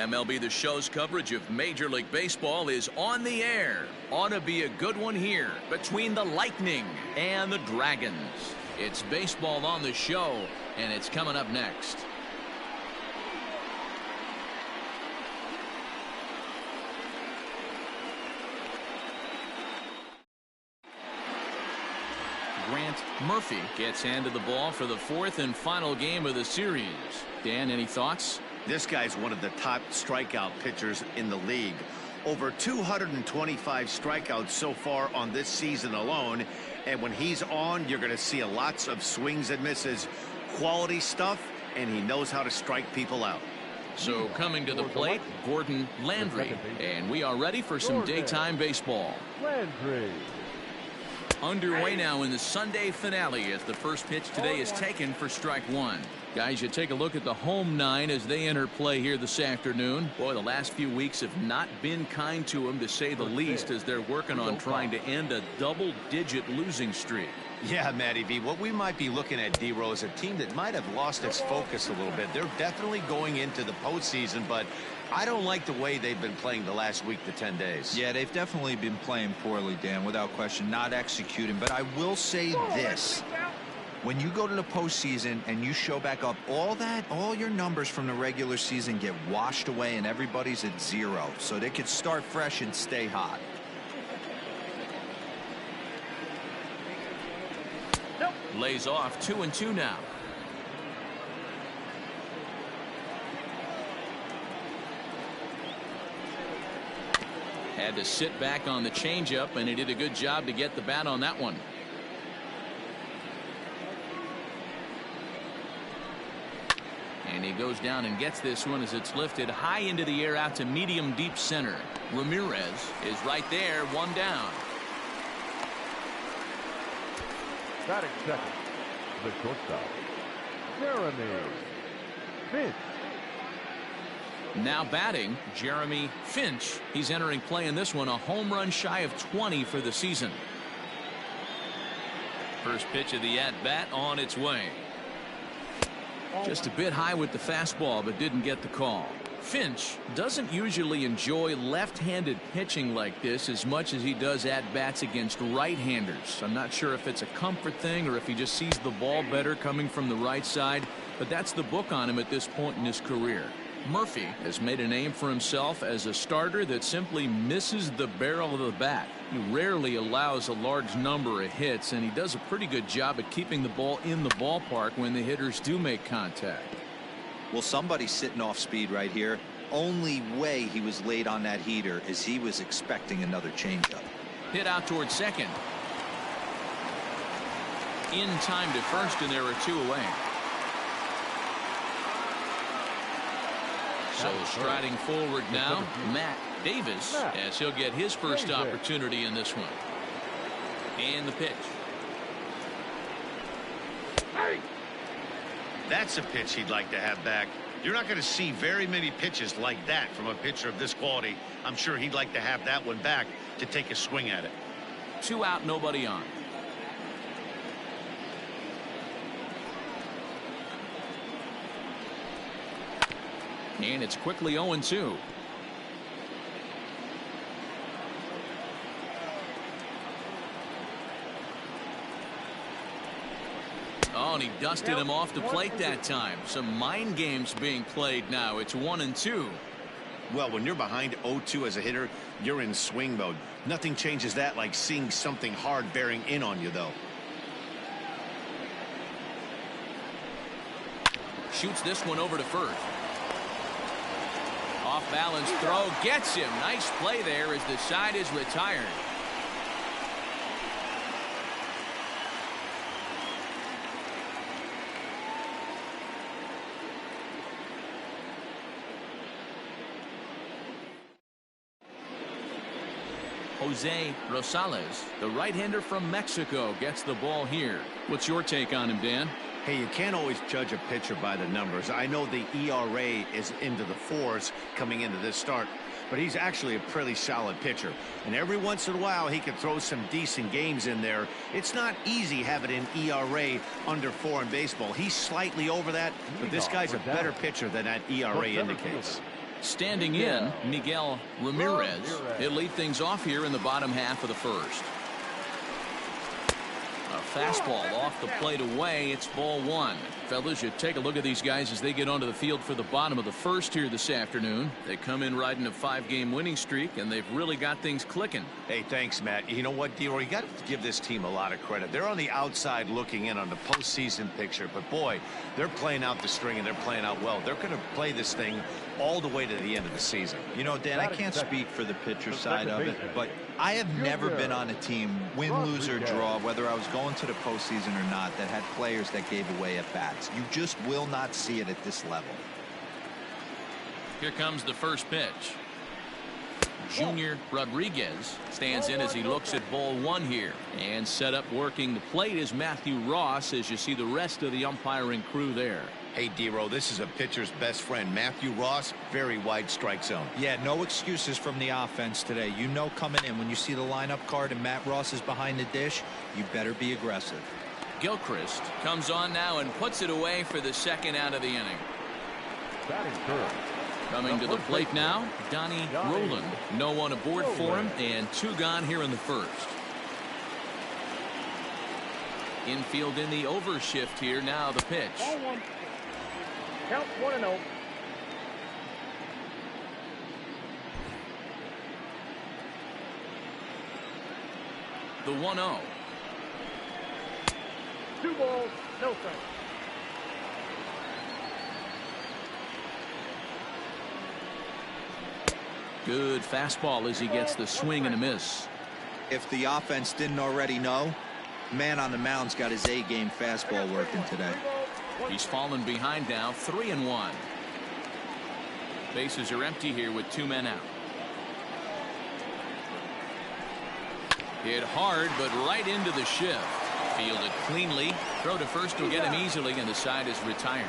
MLB The Show's coverage of Major League Baseball is on the air. Ought to be a good one here between the Lightning and the Dragons. It's baseball on the show, and it's coming up next. Grant Murphy gets handed the ball for the fourth and final game of the series. Dan, any thoughts? This guy's one of the top strikeout pitchers in the league. Over 225 strikeouts so far on this season alone. And when he's on, you're going to see lots of swings and misses. Quality stuff, and he knows how to strike people out. So coming to the plate, Gordon Landry. And we are ready for some daytime baseball. Landry. Underway now in the Sunday finale as the first pitch today is taken for strike one. Guys, you take a look at the home nine as they enter play here this afternoon. Boy, the last few weeks have not been kind to them, to say the least, as they're working on trying to end a double-digit losing streak. Yeah, Matty V, what we might be looking at, D-Row, is a team that might have lost its focus a little bit. They're definitely going into the postseason, but I don't like the way they've been playing the last week to 10 days. Yeah, they've definitely been playing poorly, Dan, without question, not executing. But I will say this. When you go to the postseason and you show back up, all your numbers from the regular season get washed away and everybody's at zero. So they could start fresh and stay hot. Lays off 2-2 now. Had to sit back on the changeup, and he did a good job to get the bat on that one. And he goes down and gets this one as it's lifted high into the air out to medium deep center. Ramirez is right there, one down. Batting second, the shortstop, Jeremy Finch. Now batting, Jeremy Finch. He's entering play in this one, a home run shy of 20 for the season. First pitch of the at-bat on its way. Just a bit high with the fastball, but didn't get the call. Finch doesn't usually enjoy left-handed pitching like this as much as he does at-bats against right-handers. I'm not sure if it's a comfort thing or if he just sees the ball better coming from the right side, but that's the book on him at this point in his career. Murphy has made a name for himself as a starter that simply misses the barrel of the bat. He rarely allows a large number of hits, and he does a pretty good job at keeping the ball in the ballpark when the hitters do make contact. Well, somebody's sitting off speed right here. Only way he was late on that heater is he was expecting another changeup. Hit out towards second. In time to first, and there are two away. So striding forward now, Matt Davis, as he'll get his first opportunity in this one. And the pitch. That's a pitch he'd like to have back. You're not going to see very many pitches like that from a pitcher of this quality. I'm sure he'd like to have that one back to take a swing at it. 2 out, nobody on. And it's quickly 0-2. Oh, and he dusted him off the plate that time. Some mind games being played now. It's 1-2. Well, when you're behind 0-2 as a hitter, you're in swing mode. Nothing changes that like seeing something hard bearing in on you, though. Shoots this one over to first. Off balance throw gets him. Nice play there as the side is retired. Jose Rosales, the right-hander from Mexico, gets the ball here. What's your take on him, Dan? Hey, you can't always judge a pitcher by the numbers. I know the ERA is into the 4s coming into this start, but he's actually a pretty solid pitcher. And every once in a while, he can throw some decent games in there. It's not easy having an ERA under 4 in baseball. He's slightly over that, but this guy's a better pitcher than that ERA indicates. Standing in, Miguel Ramirez. He'll lead things off here in the bottom half of the first. A fastball off the plate away. It's ball one. Fellas, you take a look at these guys as they get onto the field for the bottom of the first here this afternoon. They come in riding a 5-game winning streak, and they've really got things clicking. Hey, thanks, Matt. You know what, D-Roy? You got to give this team a lot of credit. They're on the outside looking in on the postseason picture, but boy, they're playing out the string and they're playing out well. They're going to play this thing all the way to the end of the season. You know, Dan, I can't speak for the pitcher side of it, but I have never been on a team, win, lose, or draw, whether I was going to the postseason or not, that had players that gave away at bats. You just will not see it at this level. Here comes the first pitch. Junior Rodriguez stands in as he looks at ball one here. And set up working the plate is Matthew Ross, as you see the rest of the umpiring crew there. Hey, D-Roy, this is a pitcher's best friend. Matthew Ross, very wide strike zone. Yeah, no excuses from the offense today. You know, coming in when you see the lineup card and Matt Ross is behind the dish, you better be aggressive. Gilchrist comes on now and puts it away for the second out of the inning. Coming to the plate now, Donnie Roland. No one aboard for him, and 2 gone here in the first. Infield in the overshift here. Now the pitch. Count 1-0. The 1-0. 2 balls, no strikes. Good fastball as he gets the swing and a miss. If the offense didn't already know, man on the mound's got his A-game fastball working today. He's fallen behind now, 3-1. Bases are empty here with 2 men out. Hit hard, but right into the shift. Fielded cleanly. Throw to first will get him easily, and the side is retired.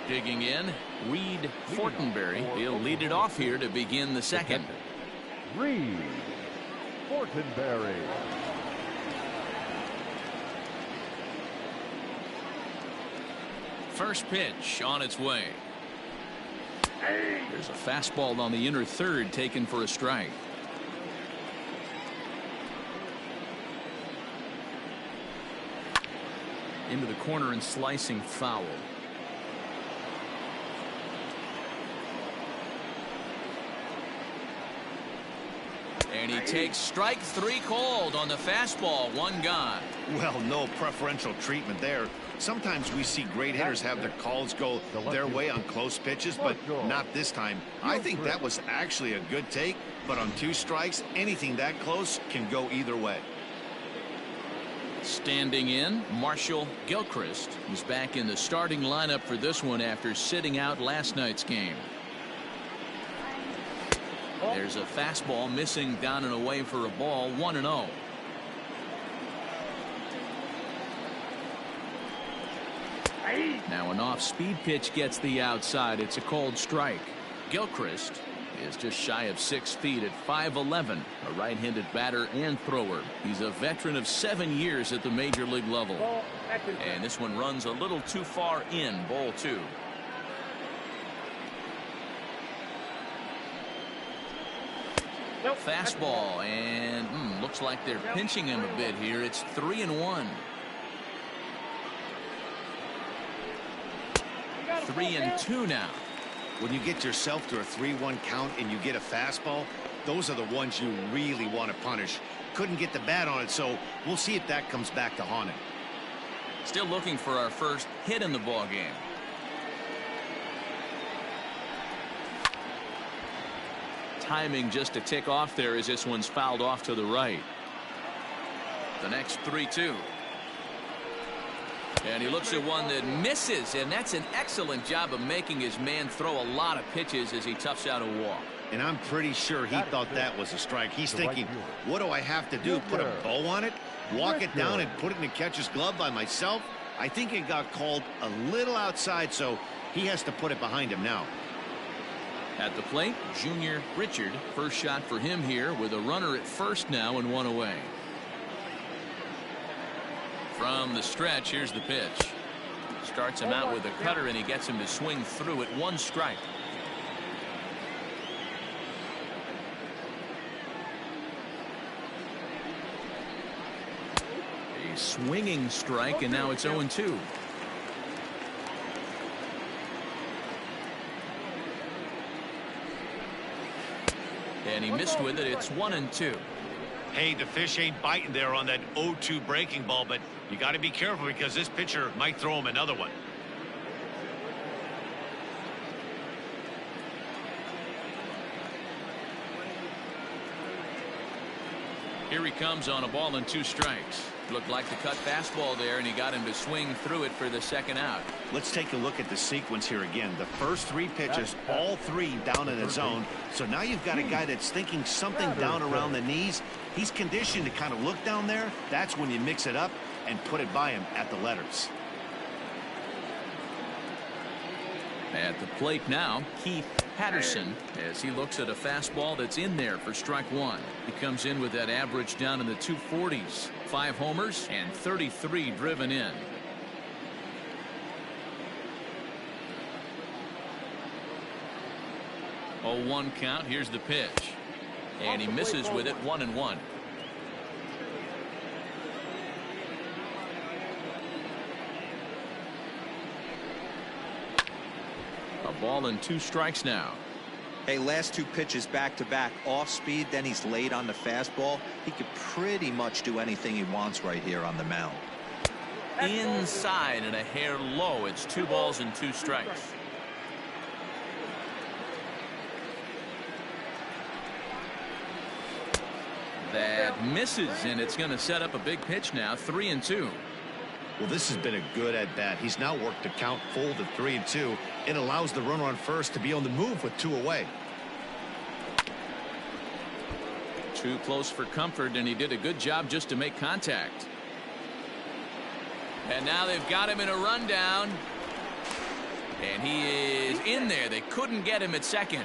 Digging in, Reed Fortenberry. He'll lead it off here to begin the second. Reed Fortenberry. First pitch on its way. There's a fastball on the inner third taken for a strike. Into the corner and slicing foul. And he takes strike 3 called on the fastball. 1 gone. Well, no preferential treatment there. Sometimes we see great hitters have their calls go their way on close pitches, but not this time. I think that was actually a good take, but on 2 strikes, anything that close can go either way. Standing in, Marshall Gilchrist, who's back in the starting lineup for this one after sitting out last night's game. There's a fastball missing down and away for a ball. 1-0. Now an off-speed pitch gets the outside. It's a called strike. Gilchrist is just shy of 6 feet at 5'11", a right-handed batter and thrower. He's a veteran of 7 years at the major league level. And this one runs a little too far in. Ball 2. Fastball, and looks like they're pinching him a bit here. It's 3-1. 3-2 now. When you get yourself to a 3-1 count and you get a fastball, those are the ones you really want to punish. Couldn't get the bat on it, so we'll see if that comes back to haunt him. Still looking for our first hit in the ball game. Timing just a tick off there as this one's fouled off to the right. The next 3-2. And he looks at one that misses, and that's an excellent job of making his man throw a lot of pitches as he toughs out a walk. And I'm pretty sure he thought that was a strike. He's thinking, what do I have to do? Put a bow on it? Walk it down and put it in the catcher's glove by myself? I think it got called a little outside, so he has to put it behind him now. At the plate, Junior Richard. First shot for him here with a runner at first now and one away. From the stretch, here's the pitch. Starts him out with a cutter, and he gets him to swing through it. 1 strike. A swinging strike, and now it's 0-2. And he missed with it. It's 1-2. Hey, the fish ain't biting there on that 0-2 breaking ball, but you got to be careful because this pitcher might throw him another one. Here he comes on a ball and 2 strikes. Looked like the cut fastball there, and he got him to swing through it for the second out. Let's take a look at the sequence here again. The first 3 pitches, all 3 down in the zone. So now you've got a guy that's thinking something down around the knees. He's conditioned to kind of look down there. That's when you mix it up and put it by him at the letters. At the plate now, Keith Patterson, as he looks at a fastball that's in there for strike 1. He comes in with that average down in the 240s. 5 homers and 33 driven in. Oh, 1 count. Here's the pitch. And he misses with it. 1-1. A ball and 2 strikes now. Hey, last 2 pitches back-to-back off speed, then he's late on the fastball. He could pretty much do anything he wants right here on the mound. Inside and a hair low. It's 2 balls and 2 strikes. That misses, and it's going to set up a big pitch now. 3-2. Well, this has been a good at-bat. He's now worked the count full to 3-2. It allows the runner on first to be on the move with 2 away. Too close for comfort, and he did a good job just to make contact. And now they've got him in a rundown. And he is in there. They couldn't get him at second.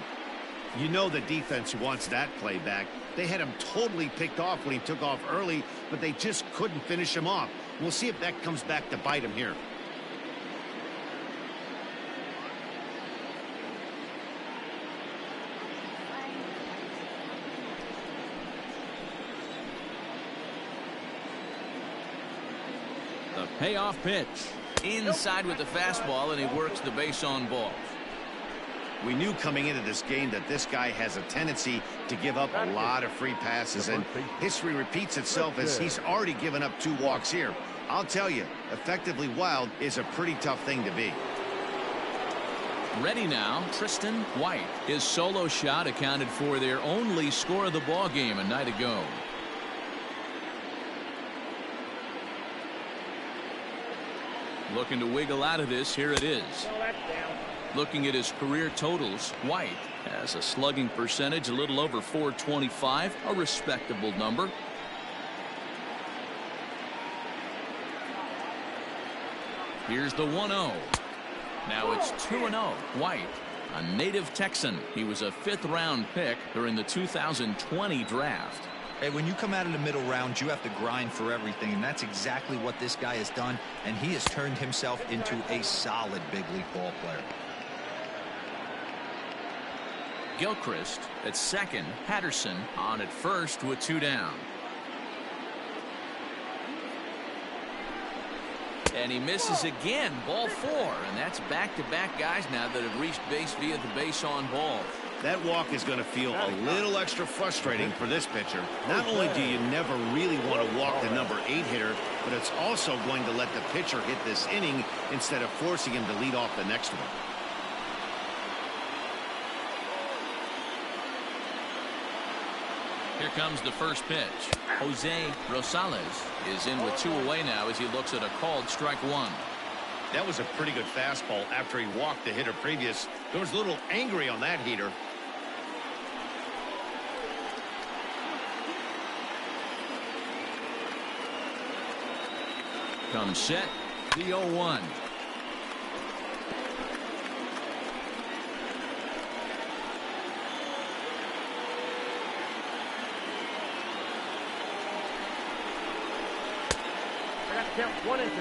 You know the defense wants that play back. They had him totally picked off when he took off early, but they just couldn't finish him off. We'll see if that comes back to bite him here. The payoff pitch. Inside with the fastball, and he works the base on ball. We knew coming into this game that this guy has a tendency to give up a lot of free passes, and history repeats itself as he's already given up 2 walks here. I'll tell you, effectively wild is a pretty tough thing to be. Ready now, Tristan White. His solo shot accounted for their only score of the ball game a night ago. Looking to wiggle out of this. Here it is. Looking at his career totals, White has a slugging percentage a little over .425, a respectable number. Here's the 1-0. Now it's 2-0. White, a native Texan. He was a 5th-round pick during the 2020 draft. Hey, when you come out of the middle round, you have to grind for everything, and that's exactly what this guy has done, and he has turned himself into a solid big league ball player. Gilchrist at second. Patterson on at first with 2 down. And he misses again. Ball 4. And that's back-to-back guys now that have reached base via the base on ball. That walk is going to feel a little extra frustrating for this pitcher. Not only do you never really want to walk the number 8 hitter, but it's also going to let the pitcher hit this inning instead of forcing him to lead off the next one. Here comes the first pitch. Jose Rosales is in with 2 away now as he looks at a called strike 1. That was a pretty good fastball after he walked the hitter previous. There was a little angry on that heater. Comes set. The 0-1. That counts 1 and 2.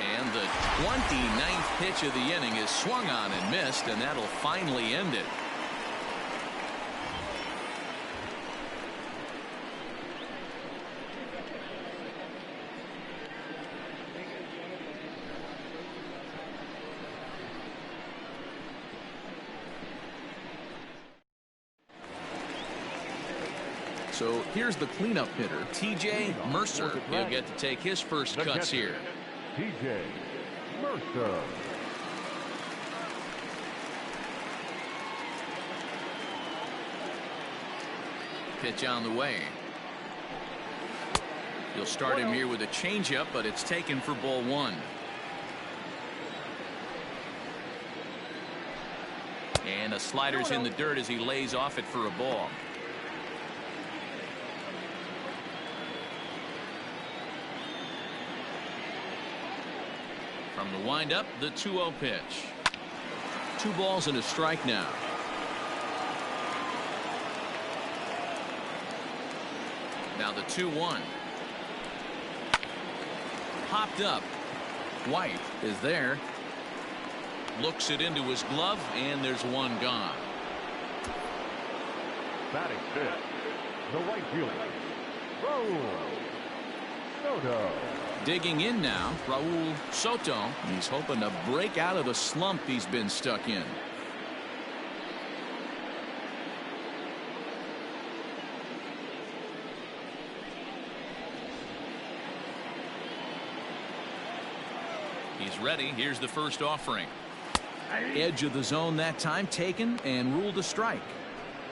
And the 29th pitch of the inning is swung on and missed, and that'll finally end it. So here's the cleanup hitter, T.J. Mercer. He'll get to take his first cuts here. T.J. Mercer. Pitch on the way. He'll start him here with a changeup, but it's taken for ball 1. And a slider's in the dirt as he lays off it for a ball. From the windup, the 2-0 pitch. 2 balls and a strike now. Now the 2-1. Popped up. White is there. Looks it into his glove, and there's 1 gone. Batting fifth, the right fielder, ROSADO. Digging in now, Raul Soto. He's hoping to break out of the slump he's been stuck in. He's ready. Here's the first offering. Edge of the zone that time taken and ruled a strike.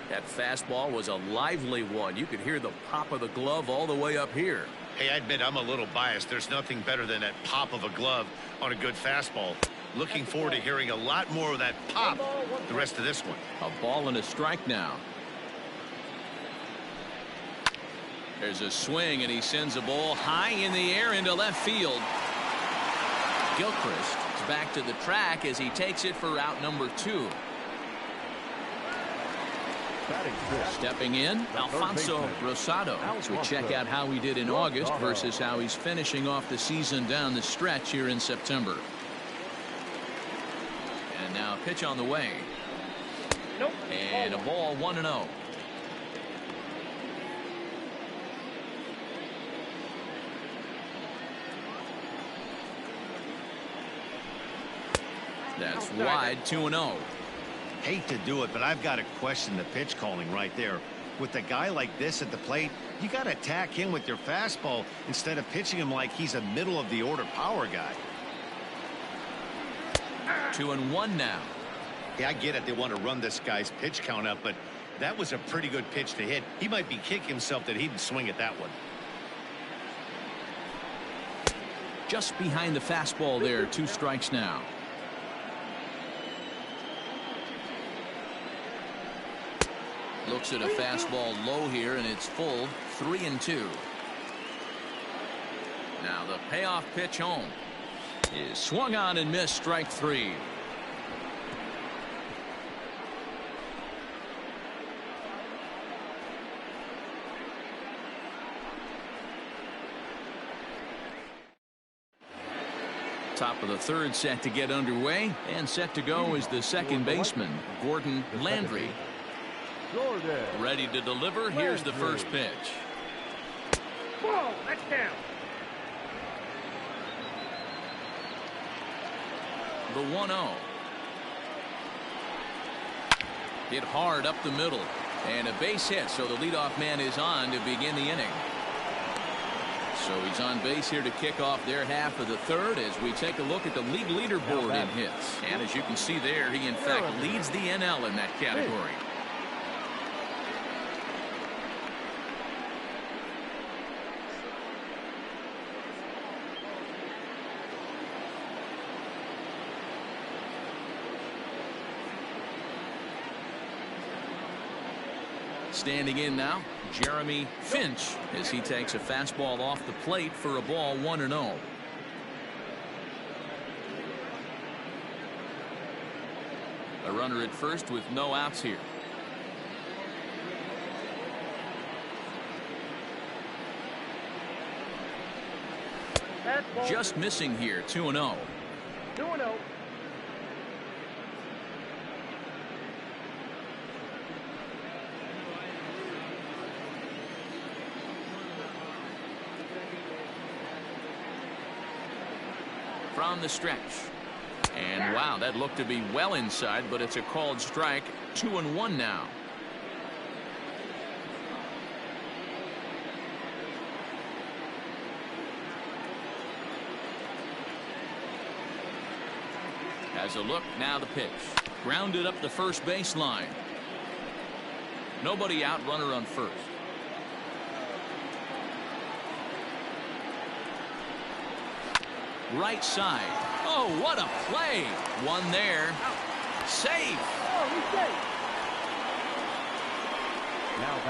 That fastball was a lively one. You could hear the pop of the glove all the way up here. Hey, I admit I'm a little biased. There's nothing better than that pop of a glove on a good fastball. Looking forward to hearing a lot more of that pop the rest of this one. A ball and a strike now. There's a swing, and he sends a ball high in the air into left field. Gilchrist is back to the track as he takes it for out number 2. Stepping in, Alfonso Rosado, as we check out how he did in August versus how he's finishing off the season down the stretch here in September. And now a pitch on the way. And a ball 1-0. That's wide, 2-0. Hate to do it, but I've got to question the pitch calling right there. With a guy like this at the plate, you got to attack him with your fastball instead of pitching him like he's a middle of the order power guy. 2-1 now. Yeah, I get it. They want to run this guy's pitch count up, but that was a pretty good pitch to hit. He might be kicking himself that he didn't swing at that one. Just behind the fastball there, 2 strikes now. Looks at a fastball low here, and it's full, 3-2. Now the payoff pitch home is swung on and missed, strike 3. Top of the 3rd set to get underway, and set to go is the second baseman, Gordon Landry. Ready to deliver. Here's the first pitch. Ball, that's down. The 1-0. Hit hard up the middle. And a base hit, so the leadoff man is on to begin the inning. So he's on base here to kick off their half of the 3rd as we take a look at the league leaderboard in hits. And as you can see there, he in fact leads the NL in that category. Standing in now, Jeremy Finch, as he takes a fastball off the plate for a ball, 1-0. A runner at first with no outs here. Just missing here. 2-0. 2-0. From the stretch. And wow, that looked to be well inside, but it's a called strike. 2-1 now. Has a look, now the pitch. Grounded up the first baseline. Nobody out, runner on first. Right side. Oh, what a play. One there. Safe. Oh, he's safe.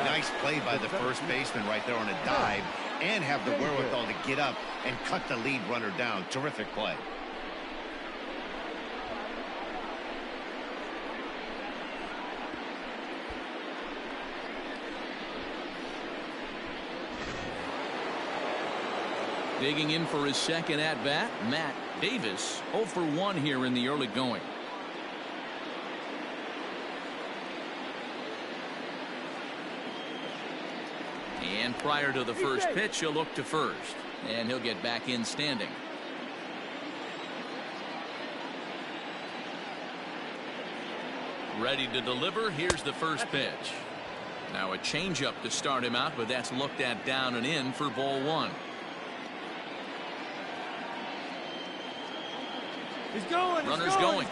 Nice play by the first baseman right there on a dive, and have the wherewithal to get up and cut the lead runner down. Terrific play. Digging in for his second at-bat, Matt Davis, 0 for 1 here in the early going. And prior to the first pitch, he'll look to first. And he'll get back in standing. Ready to deliver. Here's the first pitch. Now a changeup to start him out, but that's looked at down and in for ball one. He's going. Runner's going.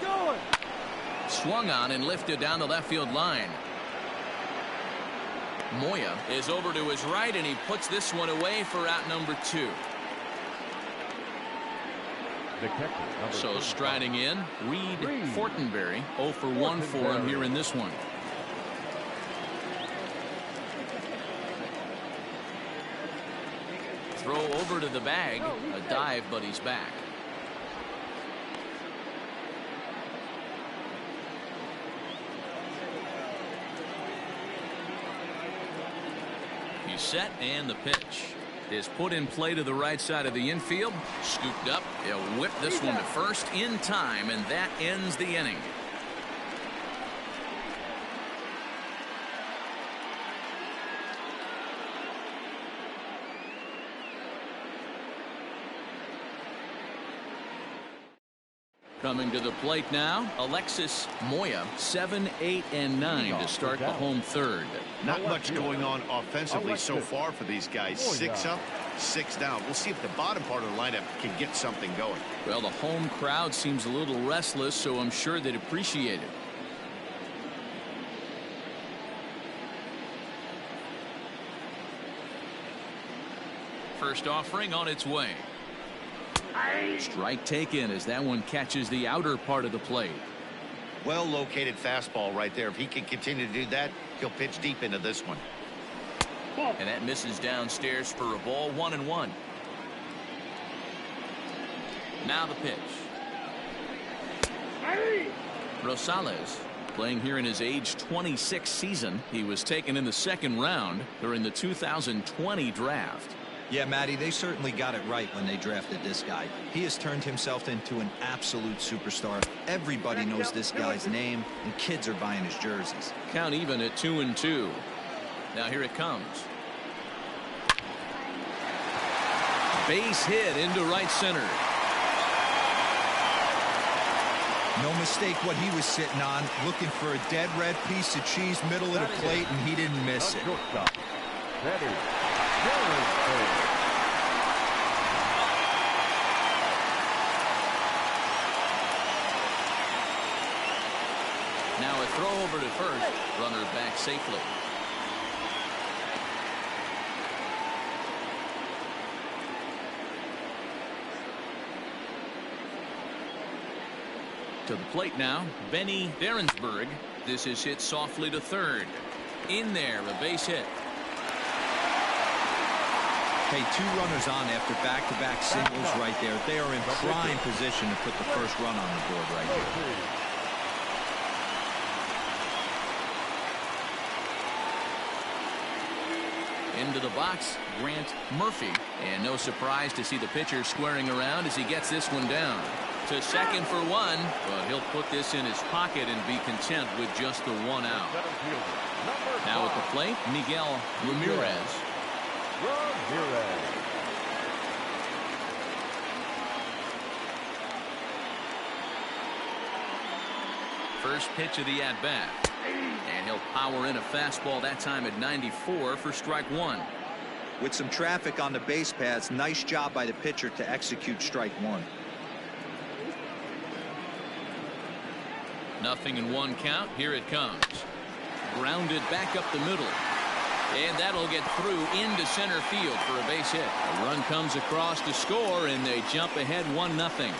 Swung on and lifted down the left field line. Moya is over to his right, and he puts this one away for out number 2. So striding in, Reed Fortenberry, 0 for 1 for him here in this one. Throw over to the bag, a dive, but he's back. He's set, and the pitch is put in play to the right side of the infield. Scooped up. He'll whip this one to first in time, and that ends the inning. Coming to the plate now, Alexis Moya, 7, 8, and 9 to start the home third. Not much going on offensively so far for these guys. 6 up, 6 down. We'll see if the bottom part of the lineup can get something going. Well, the home crowd seems a little restless, so I'm sure they'd appreciate it. First offering on its way. Strike taken as that one catches the outer part of the plate. Well located fastball right there. If he can continue to do that, he'll pitch deep into this one. And that misses downstairs for a ball. 1-1. Now the pitch. Rosales playing here in his age 26 season. He was taken in the second round during the 2020 draft. Yeah, Matty, they certainly got it right when they drafted this guy. He has turned himself into an absolute superstar. Everybody knows this guy's name, and kids are buying his jerseys. Count even at 2-2. Now here it comes. Base hit into right center. No mistake what he was sitting on, looking for a dead red piece of cheese middle of the plate, and he didn't miss it. Now a throw over to first. Runner back safely. To the plate now, Benny Derensburg. This is hit softly to third. In there, a base hit. Hey, 2 runners on after back-to-back singles right there. They are in prime position to put the first run on the board right here. Into the box, Grant Murphy. And no surprise to see the pitcher squaring around as he gets this one down. To second for one, but he'll put this in his pocket and be content with just the one out. Now at the plate, Miguel Ramirez. First pitch of the at-bat. And he'll power in a fastball that time at 94 for strike one. With some traffic on the base paths, nice job by the pitcher to execute strike one. 0-1 count. Here it comes. Grounded back up the middle. And that'll get through into center field for a base hit. A run comes across to score, and they jump ahead 1-0.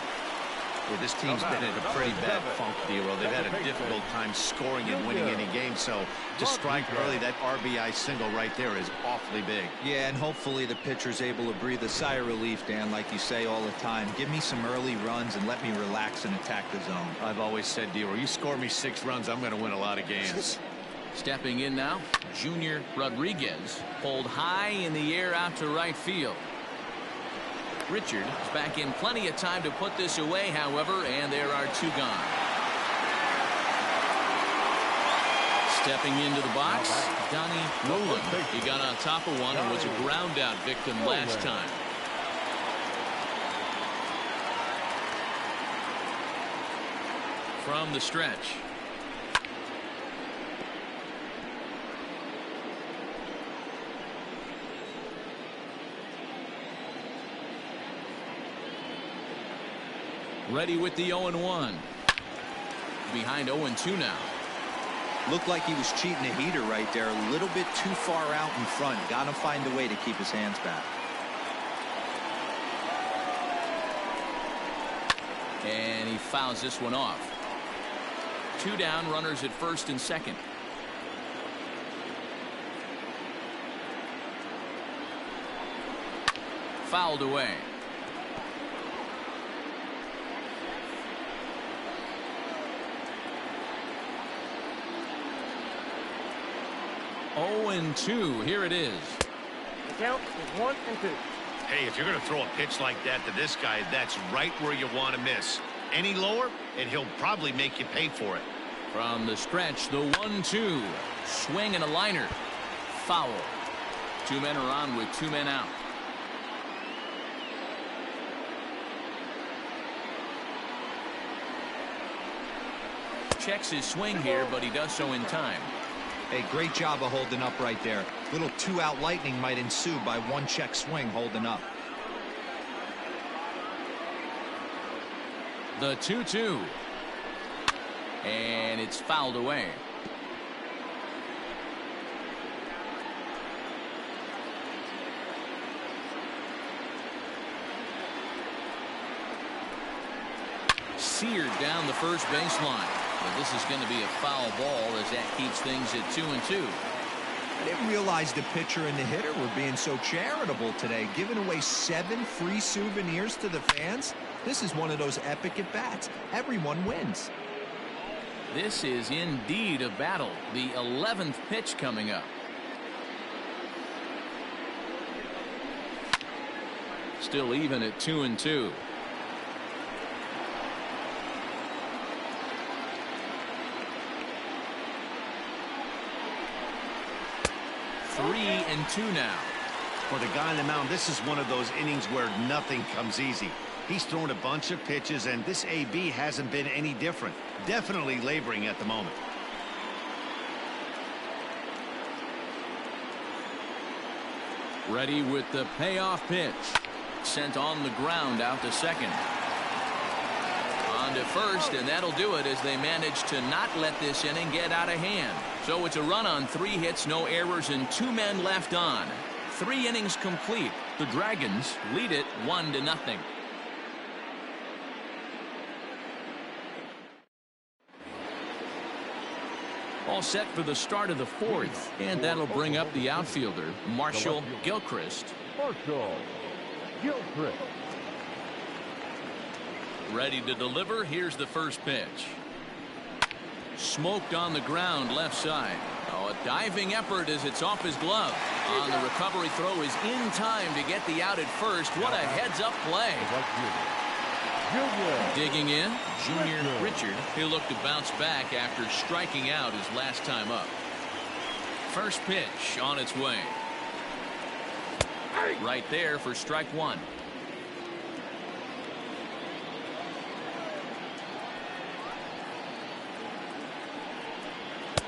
Yeah, this team's been in a pretty bad funk, D-Roll. They've had a difficult time scoring and winning any game, so to strike early, that RBI single right there is awfully big. Yeah, and hopefully the pitcher's able to breathe a sigh of relief, Dan, like you say all the time. Give me some early runs and let me relax and attack the zone. I've always said, D-Roll, you score me 6 runs, I'm going to win a lot of games. Stepping in now, Junior Rodriguez. Pulled high in the air out to right field. Richard is back in plenty of time to put this away, however, and there are 2 gone. Stepping into the box, Donnie Nolan. He got on top of one and was a ground out victim last time. From the stretch. Ready with the 0-1. Behind 0-2 now. Looked like he was cheating a heater right there. A little bit too far out in front. Got to find a way to keep his hands back. And he fouls this one off. 2 down, runners at first and second. Fouled away. Oh, and 2. Here it is. The count is 1-2. Hey, if you're going to throw a pitch like that to this guy, that's right where you want to miss. Any lower, and he'll probably make you pay for it. From the stretch, the 1-2. Swing and a liner. Foul. 2 men are on with 2 men out. Checks his swing here, but he does so in time. Hey, great job of holding up right there. Little 2-out lightning might ensue by 1 check swing holding up. The 2-2. And it's fouled away. Seared down the first baseline. But this is going to be a foul ball as that keeps things at 2-2. I didn't realize the pitcher and the hitter were being so charitable today, giving away 7 free souvenirs to the fans. This is one of those epic at-bats. Everyone wins. This is indeed a battle. The 11th pitch coming up. Still even at 2-2. Three and 2 now. For the guy on the mound, this is one of those innings where nothing comes easy. He's thrown a bunch of pitches, and this AB hasn't been any different. Definitely laboring at the moment. Ready with the payoff pitch. Sent on the ground out to second. On to first, and that'll do it as they manage to not let this inning get out of hand. So it's a run on 3 hits, no errors, and 2 men left on. 3 innings complete. The Dragons lead it 1-0. All set for the start of the 4th, and that'll bring up the outfielder, Marshall Gilchrist. Ready to deliver. Here's the first pitch. Smoked on the ground left side. Oh, a diving effort as it's off his glove. On the recovery throw is in time to get the out at first. What a heads-up play. Digging in, Junior Richard. He'll look to bounce back after striking out his last time up. First pitch on its way. Right there for strike one.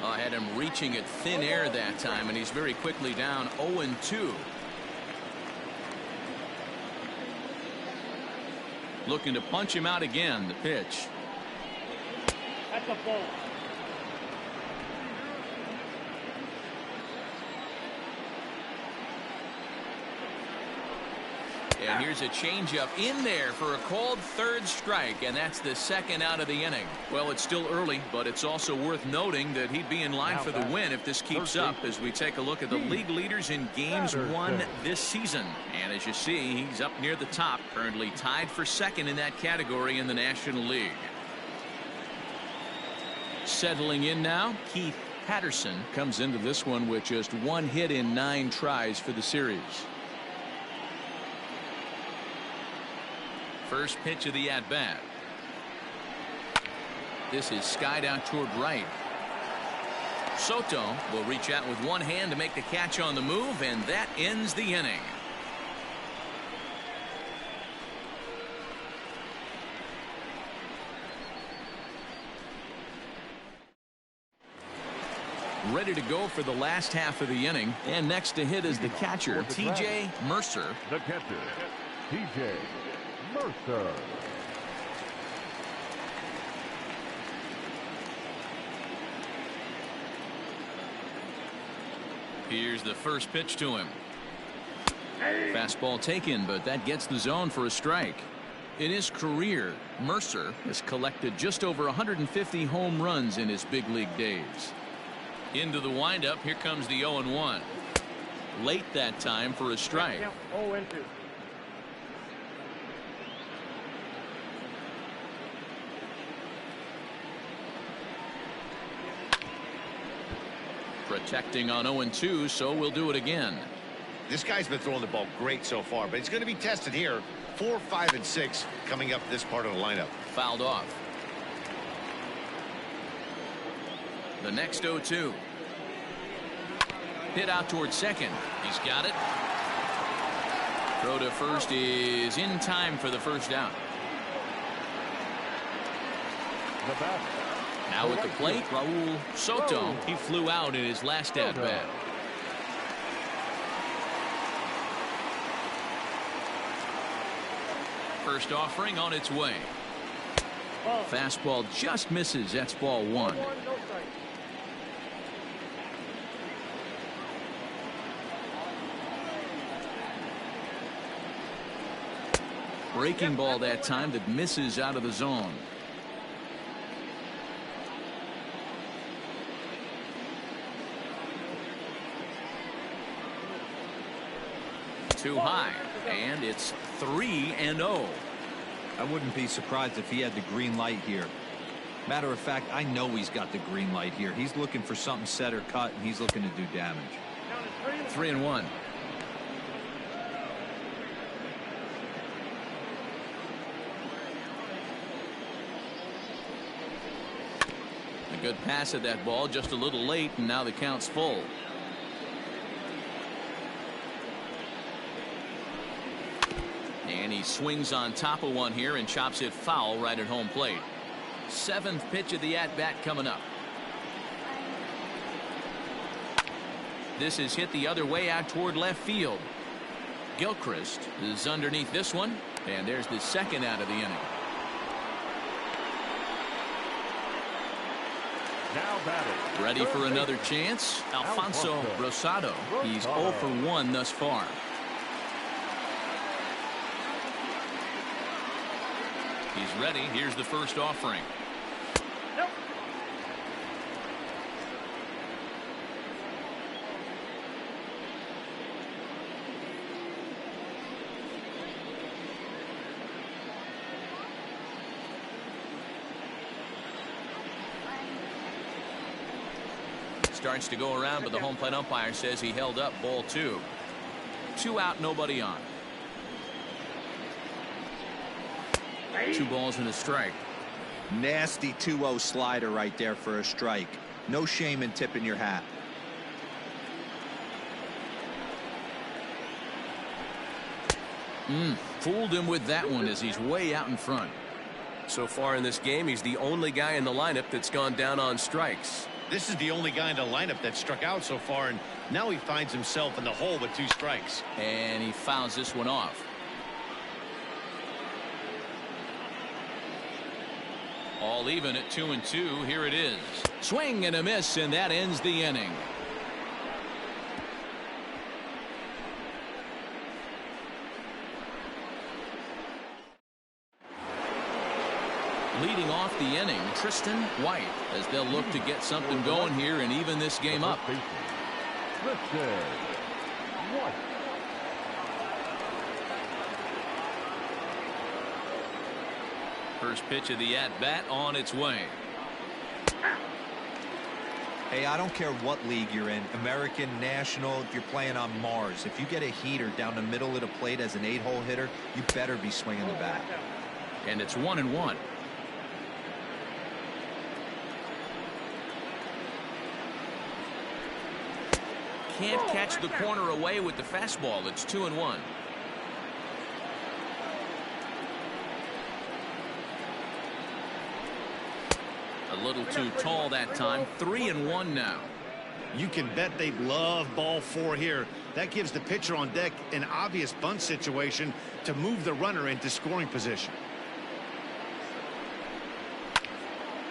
I had him reaching at thin air that time, and he's very quickly down 0-2. Looking to punch him out again. The pitch. That's a ball. And here's a changeup in there for a called third strike, and that's the second out of the inning. Well, it's still early, but it's also worth noting that he'd be in line for the win if this keeps up as we take a look at the league leaders in games won this season. And as you see, he's up near the top, currently tied for second in that category in the National League. Settling in now, Keith Patterson comes into this one with just one hit in 9 tries for the series. First pitch of the at-bat. This is skied out toward right. Soto will reach out with one hand to make the catch on the move, and that ends the inning. Ready to go for the last half of the inning, and next to hit is the catcher, T.J. Mercer. The catcher, T.J. Mercer. Here's the first pitch to him. Fastball taken, but that gets the zone for a strike. In his career, Mercer has collected just over 150 home runs in his big league days. Into the windup, here comes the 0-1. Late that time for a strike. 0-2. Protecting on 0-2, so we'll do it again. This guy's been throwing the ball great so far, but he's going to be tested here. 4, 5, and 6 coming up this part of the lineup. Fouled off. The next 0-2. Hit out towards second. He's got it. Throw to first is in time for the first out. The bat. Now at the plate, Raul Soto. He flew out in his last at-bat. First offering on its way. Fastball just misses. That's ball 1. Breaking ball that time that misses out of the zone. Too high, and it's 3-0. I wouldn't be surprised if he had the green light here. Matter of fact, I know he's got the green light here. He's looking for something set or cut, and he's looking to do damage. 3-1. A good pass at that ball, just a little late, and now the count's full. And he swings on top of one here and chops it foul right at home plate. 7th pitch of the at-bat coming up. This is hit the other way out toward left field. Gilchrist is underneath this one, and there's the second out of the inning. Now batting. Ready for another chance? Alfonso Rosado. He's 0 for 1 thus far. He's ready. Here's the first offering. Nope. Starts to go around, but the home plate umpire says he held up. Ball 2. 2 out, nobody on. 2 balls and a strike. Nasty 2-0 slider right there for a strike. No shame in tipping your hat. Fooled him with that one as he's way out in front. So far in this game, he's the only guy in the lineup that's gone down on strikes. This is the only guy in the lineup that struck out so far, and now he finds himself in the hole with 2 strikes. And he fouls this one off. All even at 2-2. Here it is. Swing and a miss, and that ends the inning. Leading off the inning, Tristan White, as they'll look to get something going here and even this game up. First pitch of the at-bat on its way. Hey, I don't care what league you're in, American, National, if you're playing on Mars. If you get a heater down the middle of the plate as an 8-hole hitter, you better be swinging the bat. And it's 1-1. Can't catch the corner away with the fastball. It's 2-1. A little too tall that time. 3-1 now. You can bet they love ball 4 here. That gives the pitcher on deck an obvious bunt situation to move the runner into scoring position.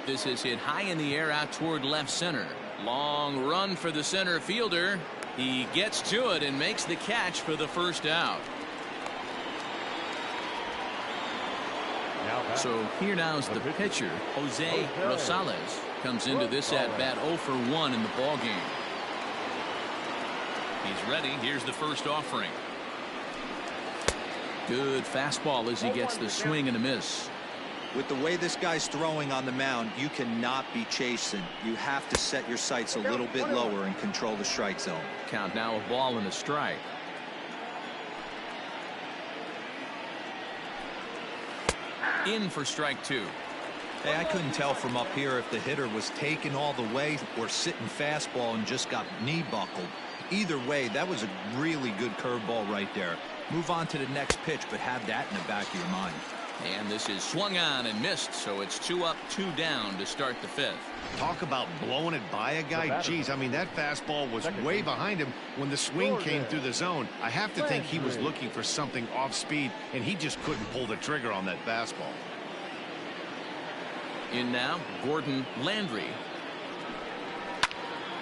This is hit high in the air out toward left center. Long run for the center fielder. He gets to it and makes the catch for the first out. So here now's the pitcher, Jose Rosales, comes into this at bat 0 for 1 in the ball game. He's ready. Here's the first offering. Good fastball as he gets the swing and a miss. With the way this guy's throwing on the mound, you cannot be chasing. You have to set your sights a little bit lower and control the strike zone. Count now, a ball and a strike. In for strike 2. Hey, I couldn't tell from up here if the hitter was taken all the way or sitting fastball and just got knee buckled. Either way, that was a really good curveball right there. Move on to the next pitch, but have that in the back of your mind. And this is swung on and missed, so it's 2 up, 2 down to start the 5th. Talk about blowing it by a guy. Geez, I mean, that fastball was way behind him when the swing came through the zone. I have to think he was looking for something off speed, and he just couldn't pull the trigger on that fastball. In now, Gordon Landry.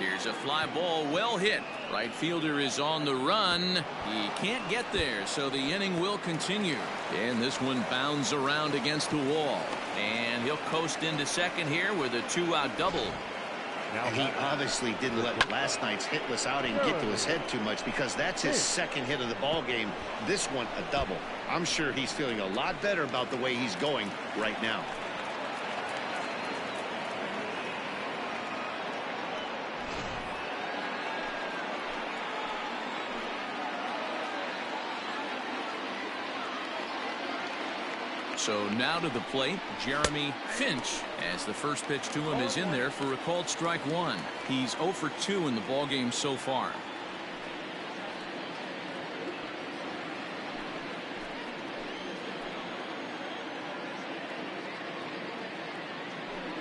Here's a fly ball, well hit. Right fielder is on the run. He can't get there, so the inning will continue. And this one bounds around against the wall. And he'll coast into second here with a 2-out double. And he obviously didn't let last night's hitless outing get to his head too much, because that's his second hit of the ball game. This one a double. I'm sure he's feeling a lot better about the way he's going right now. So now to the plate, Jeremy Finch, as the first pitch to him is in there for a called strike 1. He's 0 for 2 in the ball game so far.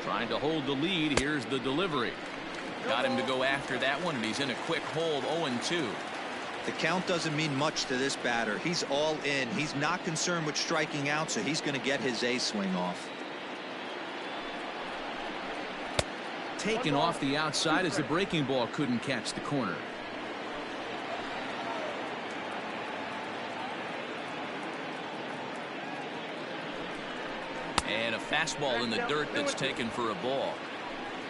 Trying to hold the lead. Here's the delivery. Got him to go after that one, and he's in a quick hold. 0-2. The count doesn't mean much to this batter. He's all in. He's not concerned with striking out, so he's going to get his A swing off. Taken off the outside as the breaking ball couldn't catch the corner. And a fastball in the dirt that's taken for a ball.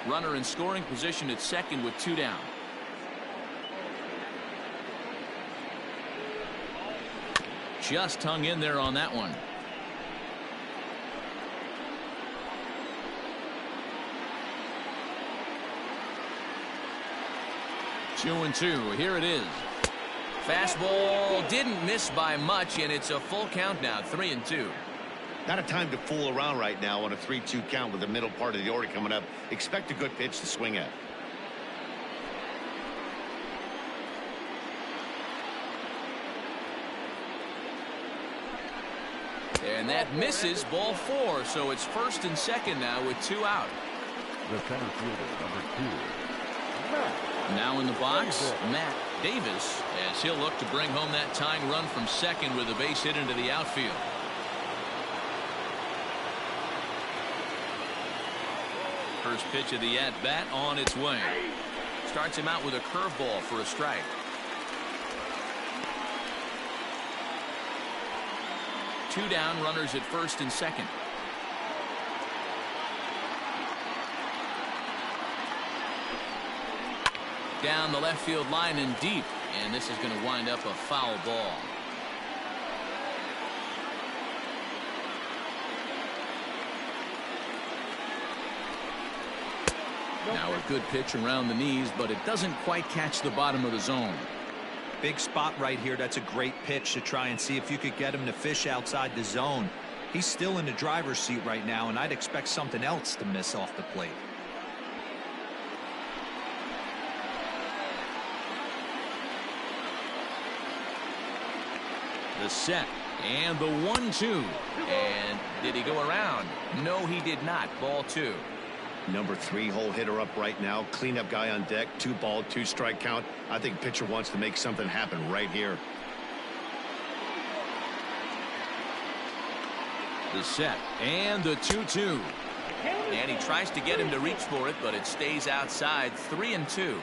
Runner in scoring position at second with 2 down. Just hung in there on that one. 2-2. Here it is. Fastball didn't miss by much, and it's a full count now. 3-2. Not a time to fool around right now on a 3-2 count with the middle part of the order coming up. Expect a good pitch to swing at. And that misses. Ball 4, so it's first and second now with 2 out. The center fielder, number 2. Now in the box, Matt Davis, as he'll look to bring home that tying run from second with a base hit into the outfield. First pitch of the at-bat on its way. Starts him out with a curveball for a strike. Two down, runners at first and second. Down the left field line and deep, and this is going to wind up a foul ball. Now a good pitch around the knees, but it doesn't quite catch the bottom of the zone. Big spot right here. That's a great pitch to try and see if you could get him to fish outside the zone. He's still in the driver's seat right now, and I'd expect something else to miss off the plate. The set and the 1-2. And did he go around? No, he did not. Ball 2. Number 3 hole hitter up right now. Cleanup guy on deck. 2 ball, 2 strike count. I think pitcher wants to make something happen right here. The set and the 2-2. And he tries to get him to reach for it, but it stays outside. 3-2.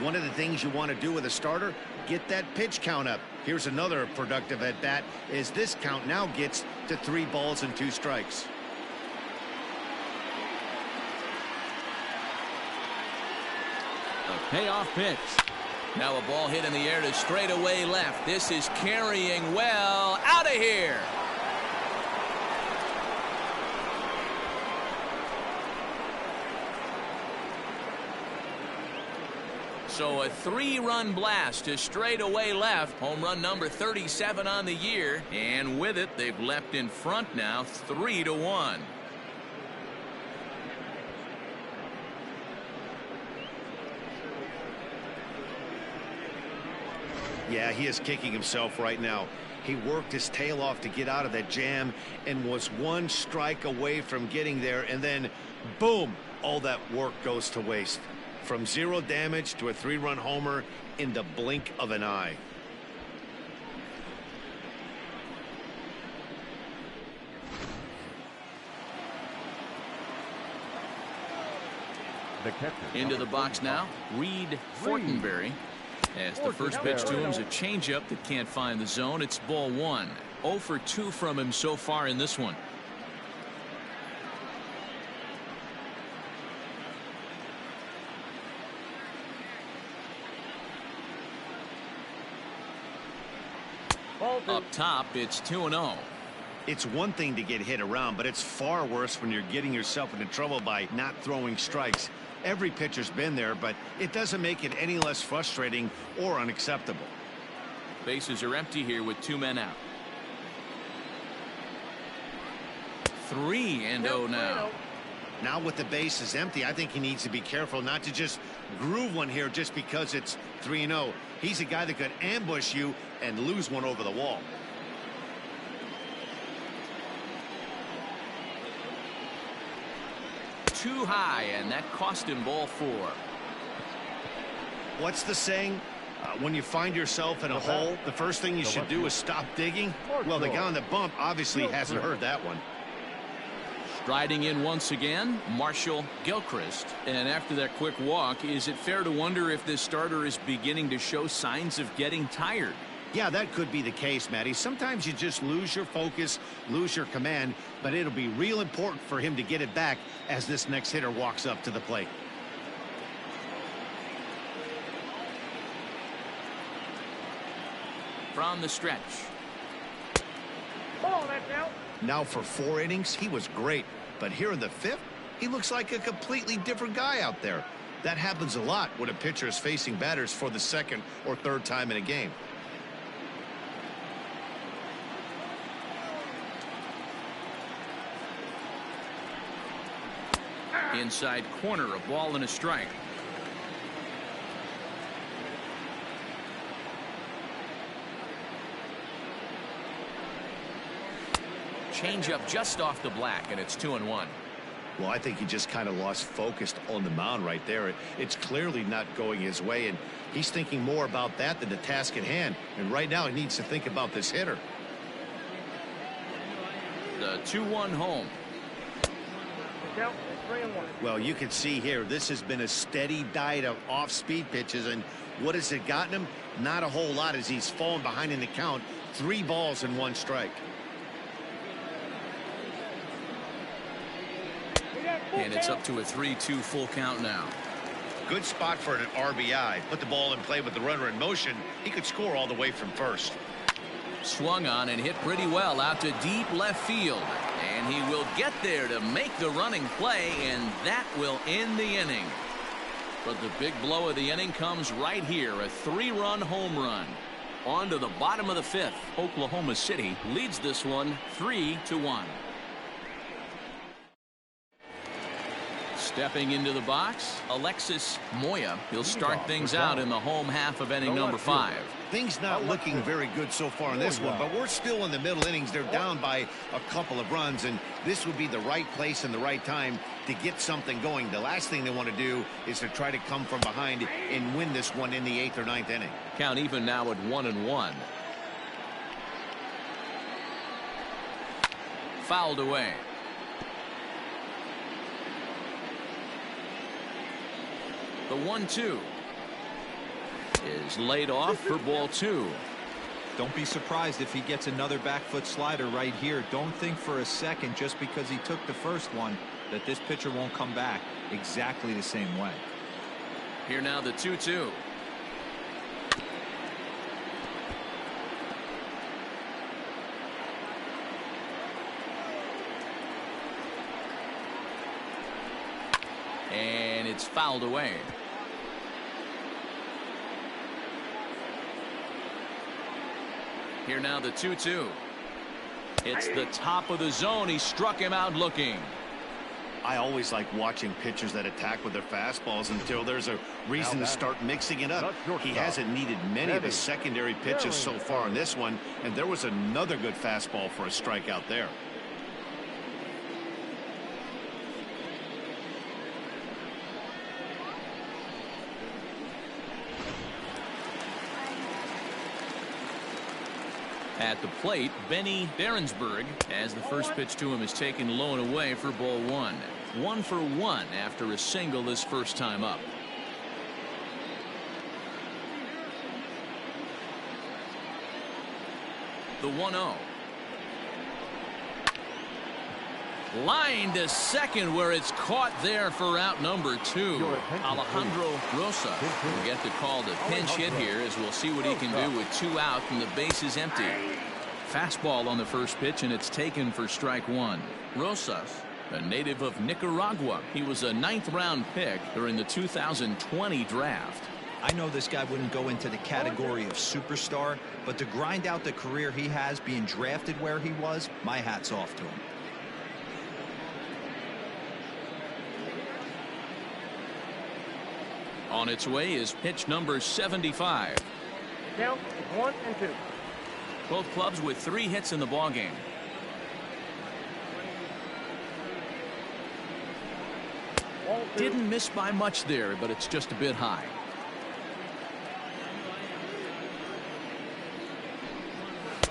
One of the things you want to do with a starter, get that pitch count up. Here's another productive at bat as this count now gets to 3 balls and 2 strikes. A payoff pitch. Now a ball hit in the air to straightaway left. This is carrying well. Out of here. So a 3-run blast to straightaway left. Home run number 37 on the year. And with it, they've leapt in front now 3-1. Yeah, he is kicking himself right now. He worked his tail off to get out of that jam and was 1 strike away from getting there, and then boom, all that work goes to waste. From 0 damage to a 3-run homer in the blink of an eye. The catcher, Into the box now, Reed Fortenberry. As the first pitch to him is a changeup that can't find the zone. It's ball 1. 0 for 2 from him so far in this one. Up top, it's 2-0. It's one thing to get hit around, but it's far worse when you're getting yourself into trouble by not throwing strikes. Every pitcher's been there, but it doesn't make it any less frustrating or unacceptable. Bases are empty here with 2 men out. 3-0 now. Now with the bases empty, I think he needs to be careful not to just groove one here just because it's 3-0. He's a guy that could ambush you and lose one over the wall. Too high, and that cost him ball 4. What's the saying? When you find yourself in a hole, the first thing you should do is stop digging. Well, the guy on the bump obviously hasn't heard that one. Striding in once again, Marshall Gilchrist. And after that quick walk, is it fair to wonder if this starter is beginning to show signs of getting tired? Yeah, that could be the case, Matty. Sometimes you just lose your focus, lose your command, but it'll be real important for him to get it back as this next hitter walks up to the plate. From the stretch. Ball, that's out. Now for 4 innings, he was great. But here in the 5th, he looks like a completely different guy out there. That happens a lot when a pitcher is facing batters for the second or third time in a game. Inside corner, a ball and a strike. Change up just off the black, and it's 2-1. Well, I think he just kind of lost focus on the mound right there. It's clearly not going his way, and he's thinking more about that than the task at hand. And right now he needs to think about this hitter. The 2-1 home. Well, you can see here, this has been a steady diet of off-speed pitches, and what has it gotten him? Not a whole lot, as he's fallen behind in the count. 3 balls and 1 strike. And it's up to a 3-2 full count now. Good spot for an RBI. Put the ball in play with the runner in motion. He could score all the way from first. Swung on and hit pretty well out to deep left field. And he will get there to make the running play, and that will end the inning. But the big blow of the inning comes right here, a 3-run home run. On to the bottom of the 5th. Oklahoma City leads this one 3-1. Stepping into the box, Alexis Moya. He'll start things out in the home half of inning number 5. Things not looking very good so far in this one, but we're still in the middle innings. They're down by a couple of runs, and this would be the right place and the right time to get something going. The last thing they want to do is to try to come from behind and win this one in the 8th or 9th inning. Count even now at 1-1. Fouled away. The 1-2 is laid off for ball 2. Don't be surprised if he gets another back foot slider right here. Don't think for a second, just because he took the first one, that this pitcher won't come back exactly the same way. Here now the 2-2. And it's fouled away. Here now the 2-2. It's the top of the zone. He struck him out looking. I always like watching pitchers that attack with their fastballs until there's a reason to start mixing it up. He hasn't needed many of his secondary pitches so far in this one, and there was another good fastball for a strikeout there. At the plate, Benny Behrensberg, as the first pitch to him is taken low and away for ball 1. 1 for 1 after a single this first time up. The 1-0. Line to second, where it's caught there for out number 2. Alejandro Rosa will get the call to pinch hit here, as we'll see what he can do with 2 out and the base is empty. Fastball on the first pitch, and it's taken for strike 1. Rosas, a native of Nicaragua. He was a 9th-round pick during the 2020 draft. I know this guy wouldn't go into the category of superstar, but to grind out the career he has being drafted where he was, my hat's off to him. On its way is pitch number 75. Count 1 and 2. Both clubs with 3 hits in the ballgame. Didn't miss by much there, but it's just a bit high.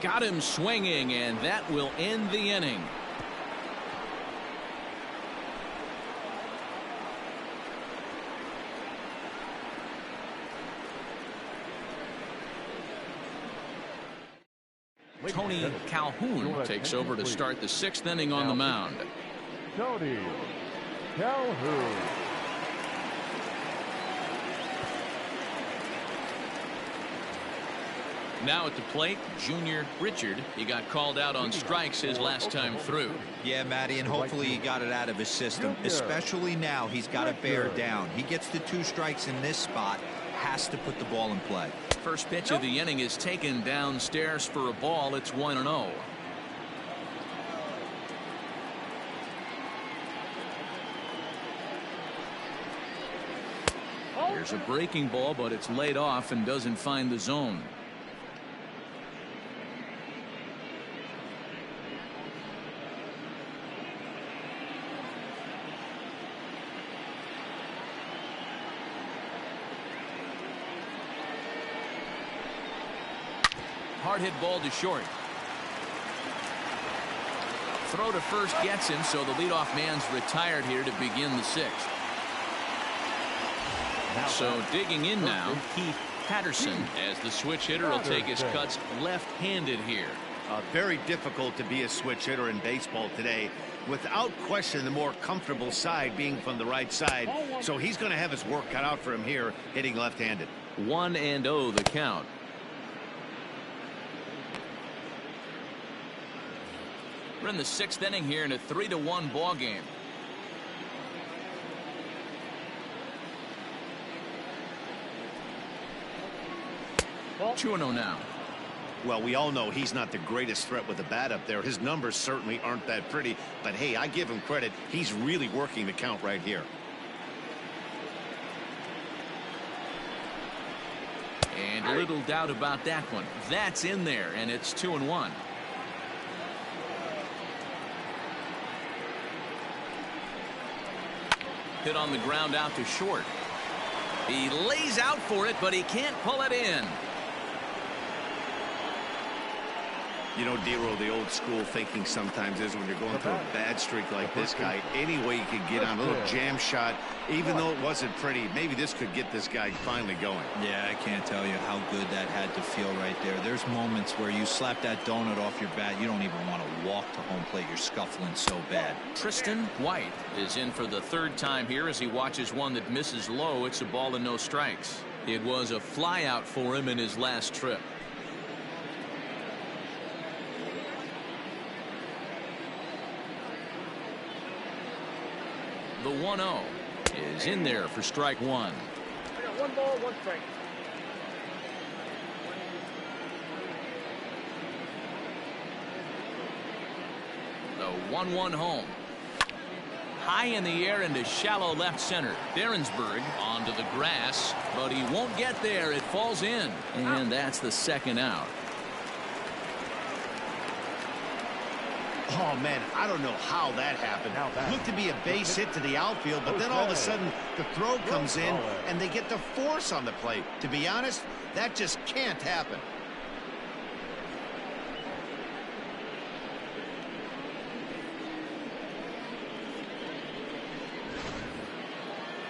Got him swinging, and that will end the inning. Tony Calhoun takes over to start the 6th inning on the mound. Tony Calhoun. Now at the plate, Junior Richard. He got called out on strikes his last time through. Yeah, Matty, and hopefully he got it out of his system. Especially now, he's got to bear down. He gets the 2 strikes in this spot, has to put the ball in play. First pitch of the inning is taken downstairs for a ball. It's 1-0. There's a breaking ball, but it's laid off and doesn't find the zone. Hard hit ball to short. Throw to first gets him, so the leadoff man's retired here to begin the 6th. So digging in now, Keith Patterson, as the switch hitter will take his cuts left-handed here. Very difficult to be a switch hitter in baseball today. Without question, the more comfortable side being from the right side. So he's going to have his work cut out for him here, hitting left-handed. 1-0 the count. We're in the 6th inning here in a 3-1 ball game. Ball 2-0 now. Well, we all know he's not the greatest threat with the bat up there. His numbers certainly aren't that pretty, but hey, I give him credit. He's really working the count right here. And little doubt about that one. That's in there, and it's 2-1. Hit on the ground out to short. He lays out for it, but he can't pull it in. You know, Dero, the old school thinking sometimes is when you're going through a bad streak like this guy, any way you could get on a little jam shot, even though it wasn't pretty, maybe this could get this guy finally going. Yeah, I can't tell you how good that had to feel right there. There's moments where you slap that donut off your bat, you don't even want to walk to home plate. You're scuffling so bad. Tristan White is in for the 3rd time here as he watches one that misses low. It's a ball and no strikes. It was a fly out for him in his last trip. The 1-0 is in there for strike 1. I got 1 ball, 1 strike. The 1-1 home. High in the air into shallow left center. Derensburg onto the grass, but he won't get there. It falls in, and that's the 2nd out. Oh, man, I don't know how that happened. Looked to be a base hit to the outfield, but then all of a sudden the throw comes in and they get the force on the plate. To be honest, that just can't happen.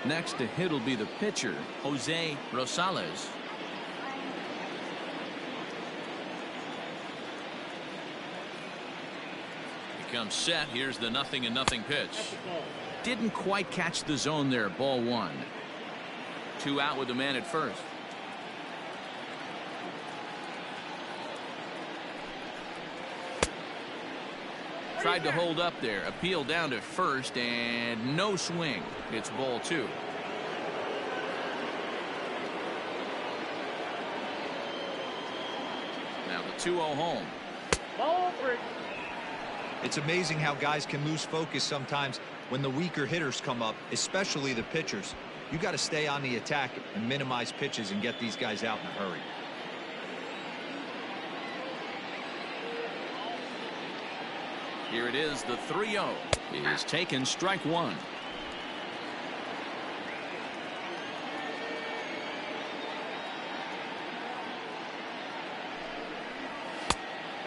Next to hit will be the pitcher, Jose Rosales. Comes set. Here's the 0-0 pitch. Didn't quite catch the zone there. Ball 1. 2 out with the man at first. Tried to hold up there. Appeal down to first and no swing. It's ball 2. Now the 2-0 home. Ball 3. It's amazing how guys can lose focus sometimes when the weaker hitters come up, especially the pitchers. You got to stay on the attack and minimize pitches and get these guys out in a hurry. Here it is. The 3-0 is taken. Strike 1.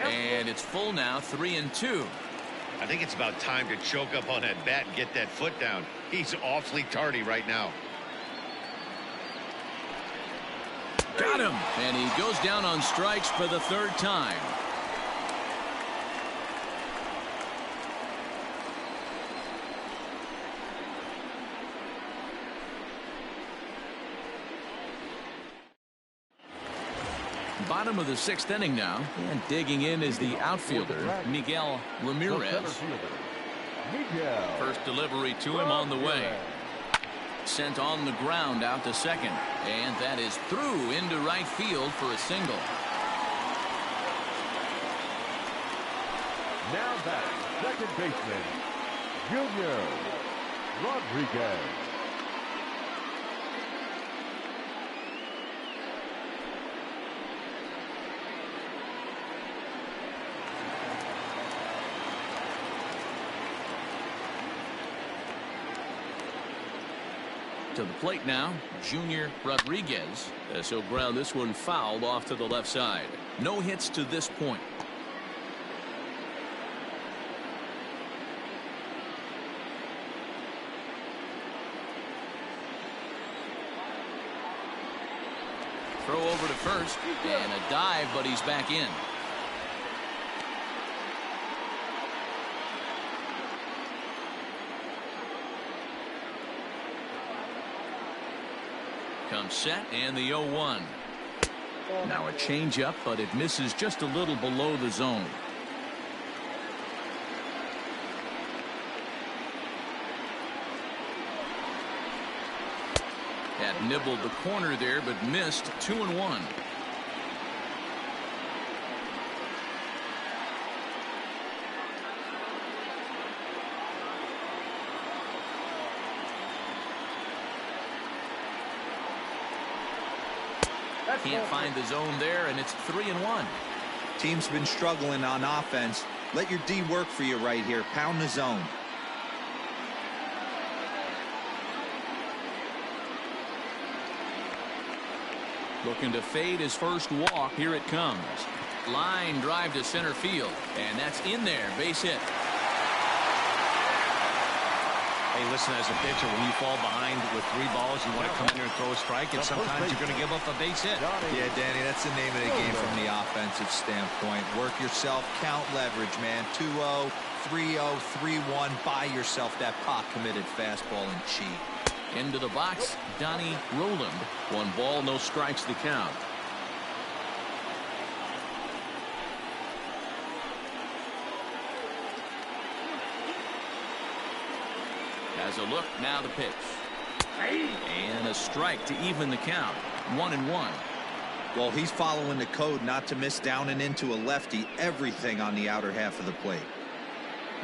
And it's full now. 3-2. I think it's about time to choke up on that bat and get that foot down. He's awfully tardy right now. Got him. And he goes down on strikes for the 3rd time. Bottom of the 6th inning now, and digging in is the outfielder Miguel Ramirez. Miguel. First delivery to him on the way. Sent on the ground out to second, and that is through into right field for a single. Now back, second baseman, Junior Rodriguez. To the plate now, Junior Rodriguez. As he'll ground this one fouled off to the left side. No hits to this point. Throw over to first, and a dive, but he's back in. Comes set, and the 0-1. Now a changeup, but it misses just a little below the zone. Had nibbled the corner there, but missed. 2-1. Can't find the zone there, and it's 3-1. Team's been struggling on offense. Let your D work for you right here. Pound the zone. Looking to fade his first walk. Here it comes. Line drive to center field, and that's in there. Base hit. Hey, listen, as a pitcher, when you fall behind with 3 balls, you want to come in there and throw a strike, and sometimes you're going to give up a base hit. Yeah, Danny, that's the name of the game from the offensive standpoint. Work yourself, count leverage, man. 2-0, 3-0, 3-1. Buy yourself that pot-committed fastball and cheat. Into the box, Donnie Roland. 1 ball, no strikes the count. Has a look, now the pitch. And a strike to even the count. 1-1. Well, he's following the code not to miss down and into a lefty. Everything on the outer half of the plate.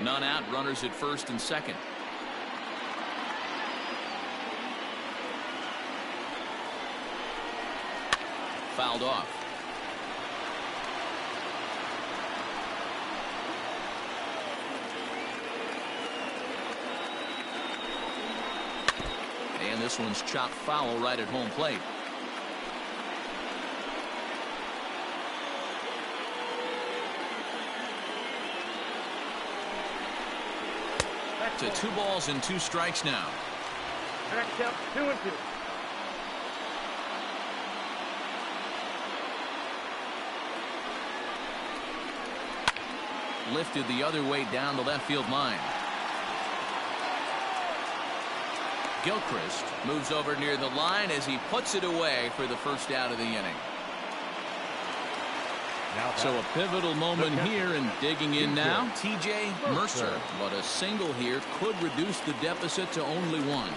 None out, runners at first and second. Fouled off. And this one's chopped foul right at home plate. Back to 2 balls and 2 strikes now. Back count 2-2. Lifted the other way down the left field line. Gilchrist moves over near the line as he puts it away for the first out of the inning. So a pivotal moment here, and digging in now, T.J. Mercer. But a single here could reduce the deficit to only 1.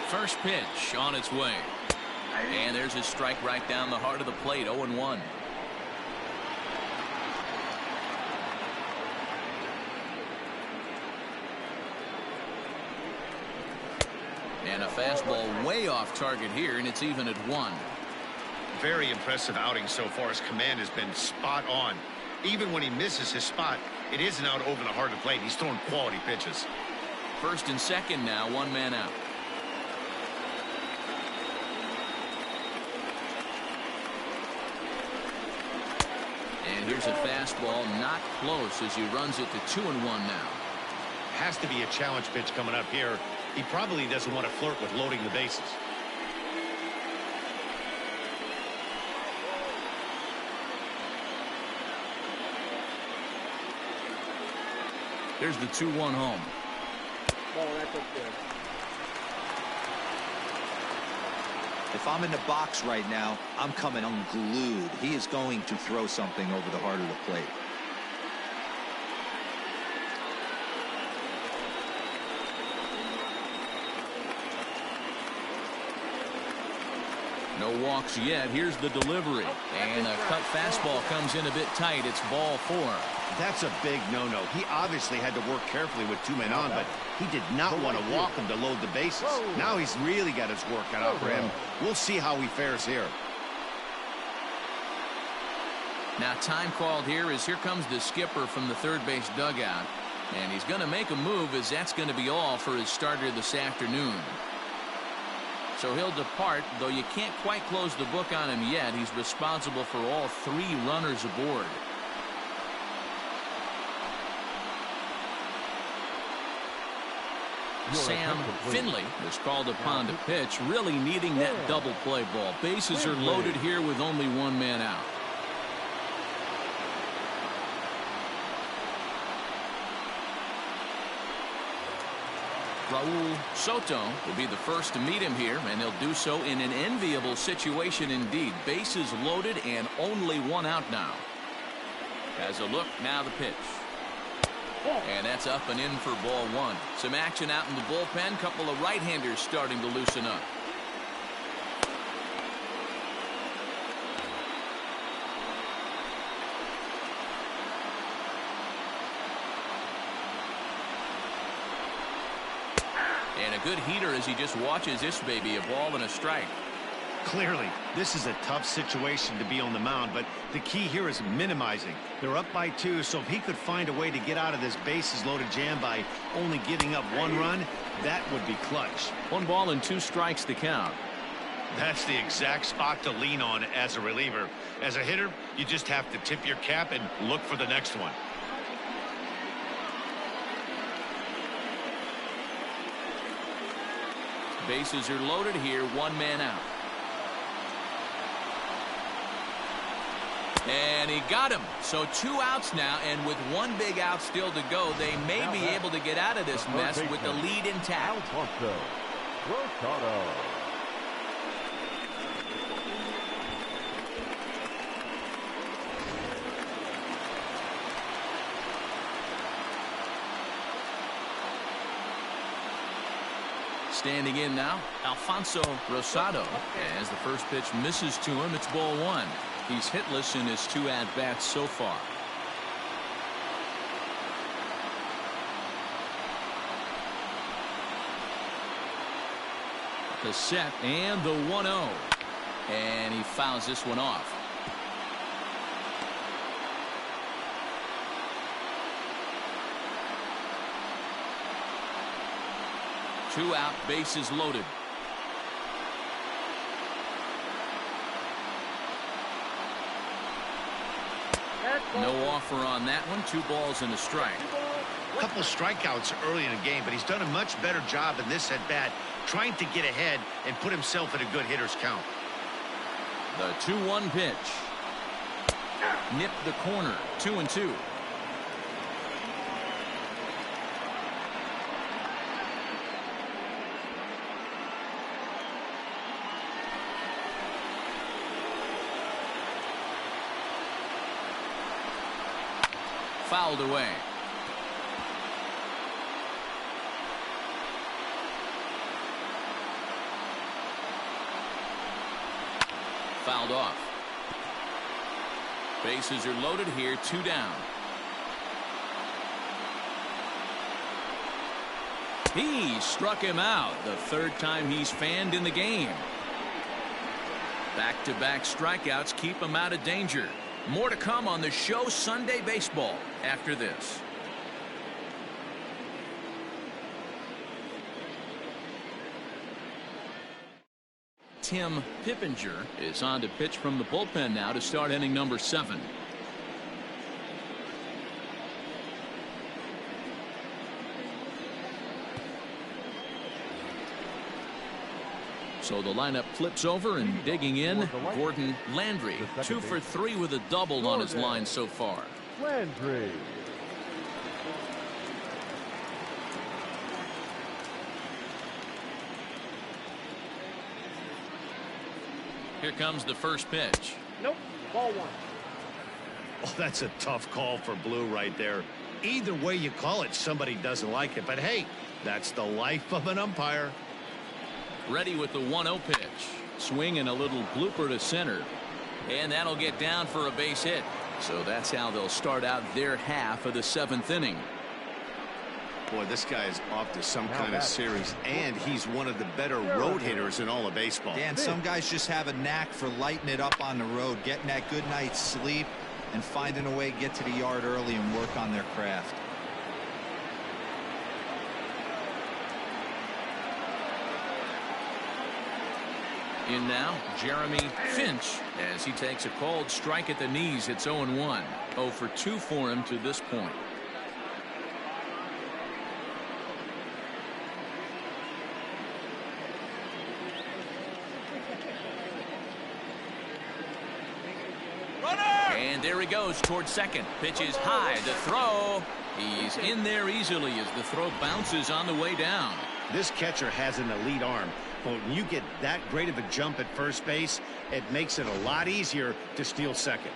First pitch on its way. And there's a strike right down the heart of the plate. 0-1. And a fastball way off target here, and it's even at 1. Very impressive outing so far. His command has been spot on. Even when he misses his spot, it isn't out over the heart of the plate. He's throwing quality pitches. First and second now, 1 man out. And here's a fastball, not close, as he runs it to 2-1 now. Has to be a challenge pitch coming up here. He probably doesn't want to flirt with loading the bases. There's the 2-1 home. Oh, that's up there. If I'm in the box right now, I'm coming unglued. He is going to throw something over the heart of the plate. No walks yet. Here's the delivery. And a cut fastball comes in a bit tight. It's ball 4. That's a big no-no. He obviously had to work carefully with 2 men on, but he did not want to walk him to load the bases. Now he's really got his work cut out for him. We'll see how he fares here. Now time called here as here comes the skipper from the third base dugout. And he's going to make a move as that's going to be all for his starter this afternoon. So he'll depart, though you can't quite close the book on him yet. He's responsible for all 3 runners aboard. Sam Finley was called upon to pitch, really needing that double play ball. Bases are loaded here with only 1 man out. Raul Soto will be the first to meet him here, and he'll do so in an enviable situation indeed. Bases loaded and only 1 out now. As a look, now the pitch. And that's up and in for ball 1. Some action out in the bullpen. Couple of right-handers starting to loosen up. And a good heater as he just watches this baby, a ball and a strike. Clearly, this is a tough situation to be on the mound, but the key here is minimizing. They're up by 2, so if he could find a way to get out of this bases loaded jam by only giving up 1 run, that would be clutch. 1 ball and 2 strikes to count. That's the exact spot to lean on as a reliever. As a hitter, you just have to tip your cap and look for the next one. Bases are loaded here, 1 man out. And he got him. So 2 outs now, and with 1 big out still to go, they may be able to get out of this mess with the lead intact. ALFONSO, ROSADO. Standing in now, Alfonso Rosado. As the first pitch misses to him, it's ball 1. He's hitless in his 2 at-bats so far. The set and the 1-0. And he fouls this one off. Two out, bases loaded. No offer on that one. 2 balls and a strike. A couple strikeouts early in the game, but he's done a much better job in this at-bat trying to get ahead and put himself in a good hitter's count. The 2-1 pitch. Nipped the corner. 2-2. Fouled away. Fouled off. Bases are loaded here, 2 down. He struck him out, the 3rd time he's fanned in the game. Back-to-back strikeouts keep him out of danger. More to come on the show Sunday Baseball after this. Tim Pippinger is on to pitch from the bullpen now to start inning number 7. So the lineup flips over, and digging in, Gordon Landry, 2 for 3 with a double on his line so far. Landry. Here comes the first pitch. Nope. Ball one. Oh, that's a tough call for Blue right there. Either way you call it, somebody doesn't like it. But hey, that's the life of an umpire. Ready with the 1-0 pitch. Swing and a little blooper to center. And that'll get down for a base hit. So that's how they'll start out their half of the 7th inning. Boy, this guy is off to some kind of series, and he's one of the better road hitters in all of baseball. Dan, some guys just have a knack for lighting it up on the road, getting that good night's sleep, and finding a way to get to the yard early and work on their craft. In now, Jeremy Finch, as he takes a called strike at the knees. It's 0-1. 0 for 2 for him to this point. And there he goes towards second. Pitch is high. The throw. He's in there easily as the throw bounces on the way down. This catcher has an elite arm. But when you get that great of a jump at first base, it makes it a lot easier to steal second.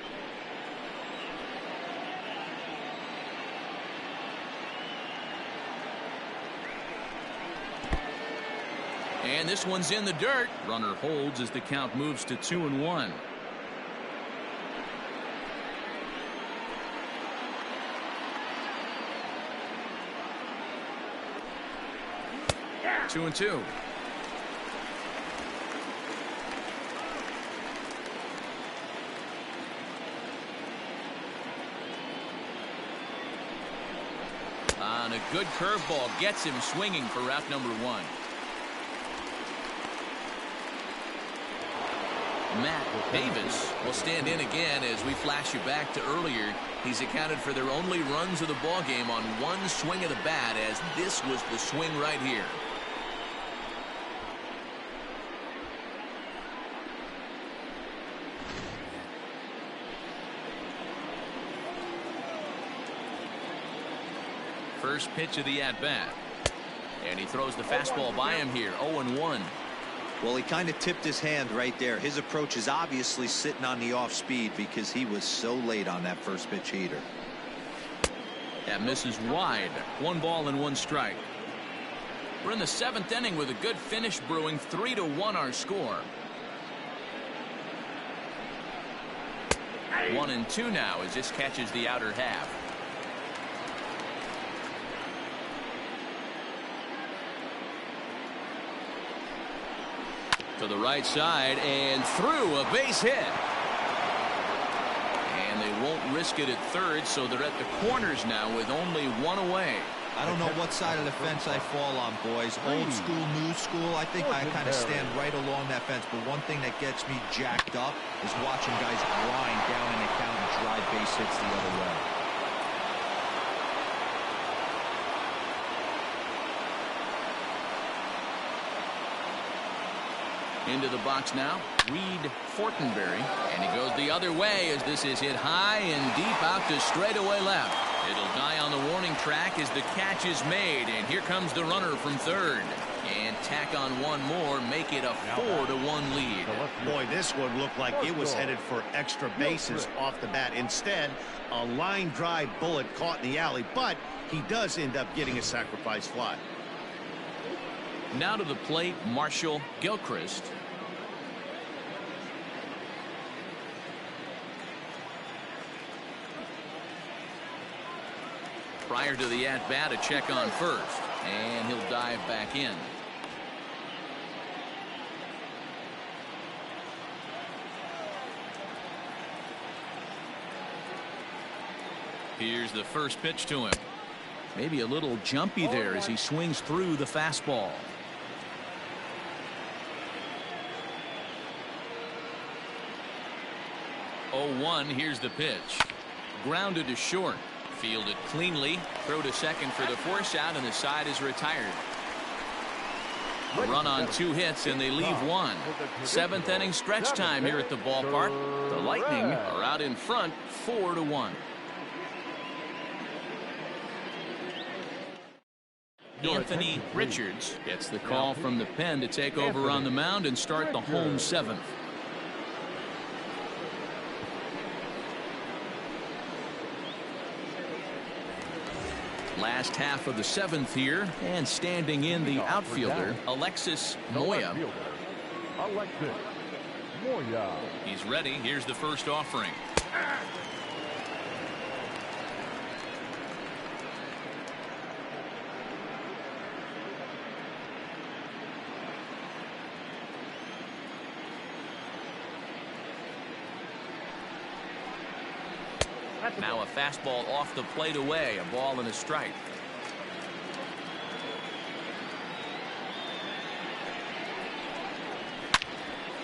And this one's in the dirt. Runner holds as the count moves to 2-1. Yeah. 2-2. On a good curveball gets him swinging for route number 1. Matt Davis will stand in again as we flash you back to earlier. He's accounted for their only runs of the ball game on one swing of the bat, as this was the swing right here. First pitch of the at-bat. And he throws the fastball by him here. 0-1. Well, he kind of tipped his hand right there. His approach is obviously sitting on the off speed because he was so late on that first pitch heater. That misses wide. 1 ball and 1 strike. We're in the 7th inning with a good finish brewing. 3-1 our score. 1-2 now as this catches the outer half. To the right side and through, a base hit. And they won't risk it at third, so they're at the corners now with only 1 away. I don't know what side of the fence I fall on, boys. Old school, new school. I think I kind of stand right along that fence. But one thing that gets me jacked up is watching guys grind down in the count and drive base hits the other way. Into the box now, Reed Fortenberry, and he goes the other way as this is hit high and deep out to straightaway left. It'll die on the warning track as the catch is made, and here comes the runner from third. And tack on 1 more, make it a 4-1 lead. Boy, this one looked like it was headed for extra bases off the bat. Instead, a line drive bullet caught in the alley, but he does end up getting a sacrifice fly. Now to the plate, Marshall Gilchrist. Prior to the at-bat, a check on first, and he'll dive back in. Here's the first pitch to him. Maybe a little jumpy there as he swings through the fastball. 0-1. Here's the pitch. Grounded to short. Fielded cleanly. Throw to second for the force out, and the side is retired. A run on 2 hits, and they leave 1. 7th inning stretch time here at the ballpark. The Lightning are out in front, 4-1. Anthony Richards gets the call from the pen to take over on the mound and start the home 7th. Last half of the 7th here, and standing in the outfielder, Alexis Moya. Alexis Moya. He's ready. Here's the first offering. Now a fastball off the plate away. A ball and a strike.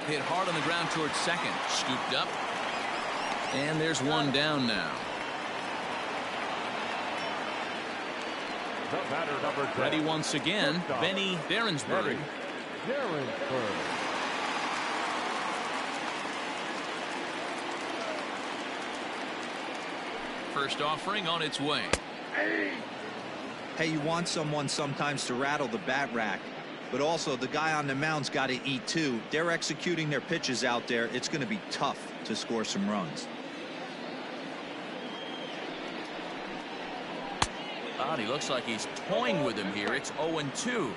Hit hard on the ground towards second. Scooped up. And there's one down now. The batter, number 10. Ready once again, Benny Derensburg. First offering on its way. Hey, you want someone sometimes to rattle the bat rack, but also the guy on the mound's got to eat too. They're executing their pitches out there. It's going to be tough to score some runs. He looks like he's toying with him here. It's 0-2.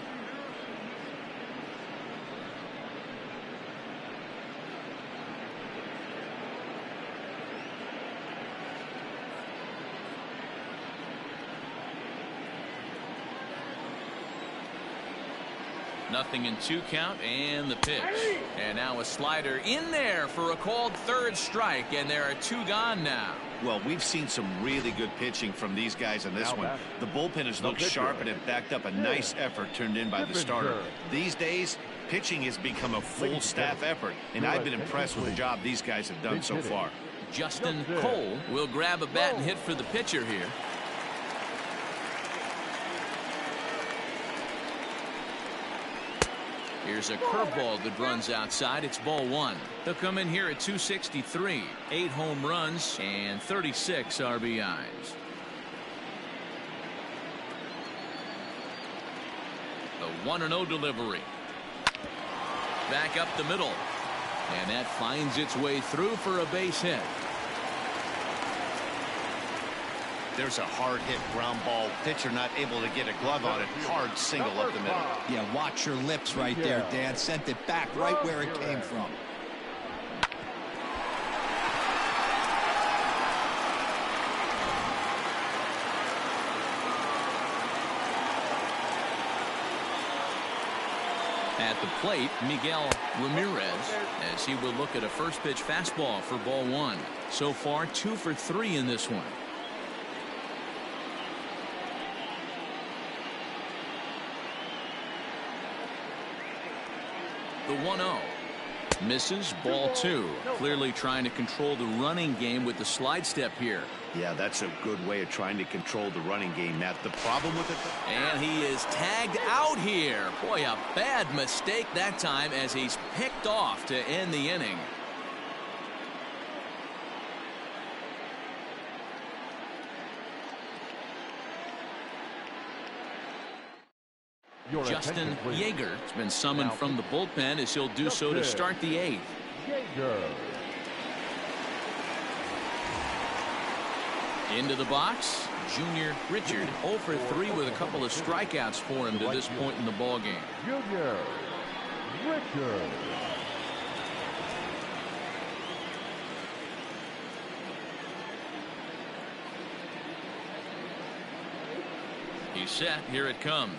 Nothing in 2 count, and the pitch. And now a slider in there for a called third strike, and there are 2 gone now. Well, we've seen some really good pitching from these guys in this one. The bullpen has looked sharp and it backed up a nice effort turned in by the starter. These days, pitching has become a full staff effort, and I've been impressed with the job these guys have done so far. Justin Cole will grab a bat and hit for the pitcher here. Here's a curveball that runs outside. It's ball 1. He'll come in here at 263. 8 home runs and 36 RBIs. The 1-0 delivery. Back up the middle. And that finds its way through for a base hit. There's a hard hit ground ball. Pitcher not able to get a glove on it. Hard single up the middle. Yeah, watch your lips right there, Dan. Sent it back right where it came from. At the plate, Miguel Ramirez, as he will look at a first pitch fastball for ball 1. So far, 2 for 3 in this one. The 1-0. Misses, ball 2. Clearly trying to control the running game with the slide step here. Yeah, that's a good way of trying to control the running game, Matt. The problem with it... And he is tagged out here. Boy, a bad mistake that time as he's picked off to end the inning. Justin Yeager has been summoned from the bullpen as he'll do so to start the 8th. Into the box, Junior Richard 0 for 3 with a couple of strikeouts for him to this point in the ball game. Junior Richard. He's set. Here it comes.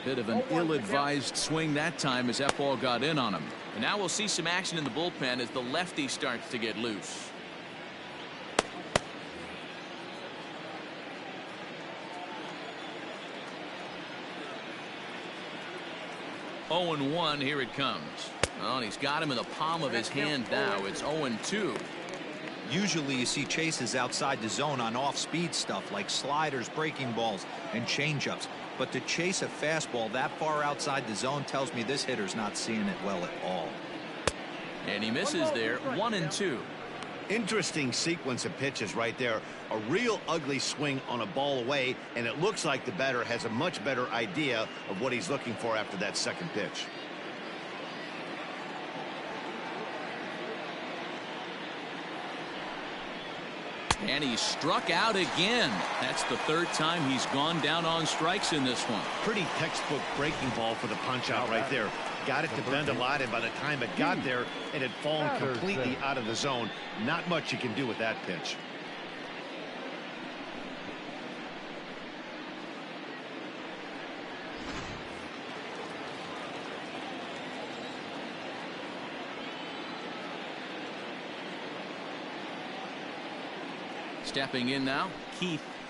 Bit of an ill-advised swing that time as that ball got in on him. And now we'll see some action in the bullpen as the lefty starts to get loose. Oh, 0-1. Here it comes. Well, and he's got him in the palm of his hand now. It's 0-2. Usually you see chases outside the zone on off-speed stuff like sliders, breaking balls, and changeups. But to chase a fastball that far outside the zone tells me this hitter's not seeing it well at all. And he misses there. 1-2. Interesting sequence of pitches right there. A real ugly swing on a ball away, and it looks like the batter has a much better idea of what he's looking for after that second pitch. And he struck out again. That's the third time he's gone down on strikes in this one. Pretty textbook breaking ball for the punch out right there. Got it to bend a lot, and by the time it got there, it had fallen completely out of the zone. Not much you can do with that pitch. Stepping in now,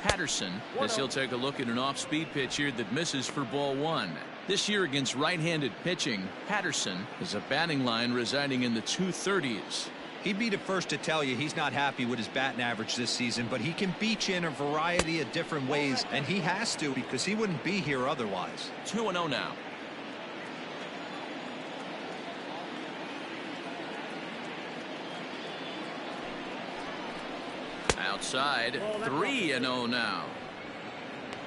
Patterson, as he'll take a look at an off-speed pitch here that misses for ball one. This year against right-handed pitching, Patterson has a batting line residing in the 230s. He'd be the first to tell you he's not happy with his batting average this season, but he can beat you in a variety of different ways, and he has to because he wouldn't be here otherwise. 2-0 now. Outside, 3-0 now.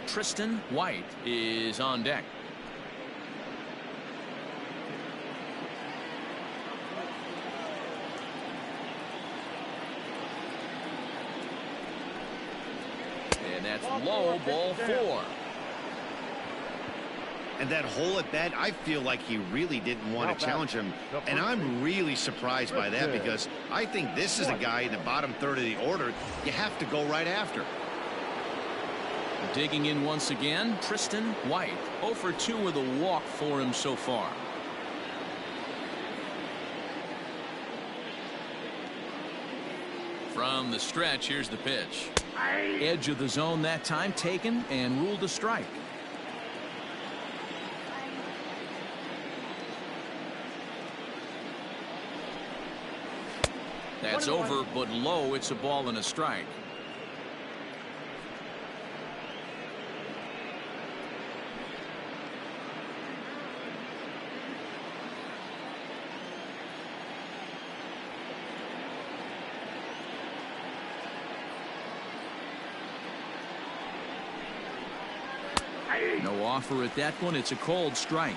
Tristan White is on deck. And that's low, ball 4. And that hole at bat, I feel like he really didn't want to challenge him. And I'm really surprised by that because I think this is a guy in the bottom third of the order you have to go right after. Digging in once again, Tristan White. 0 for 2 with a walk for him so far. From the stretch, here's the pitch. Edge of the zone that time taken and ruled a strike. That's over, but low. It's a ball and a strike. No offer at that one. It's a cold strike.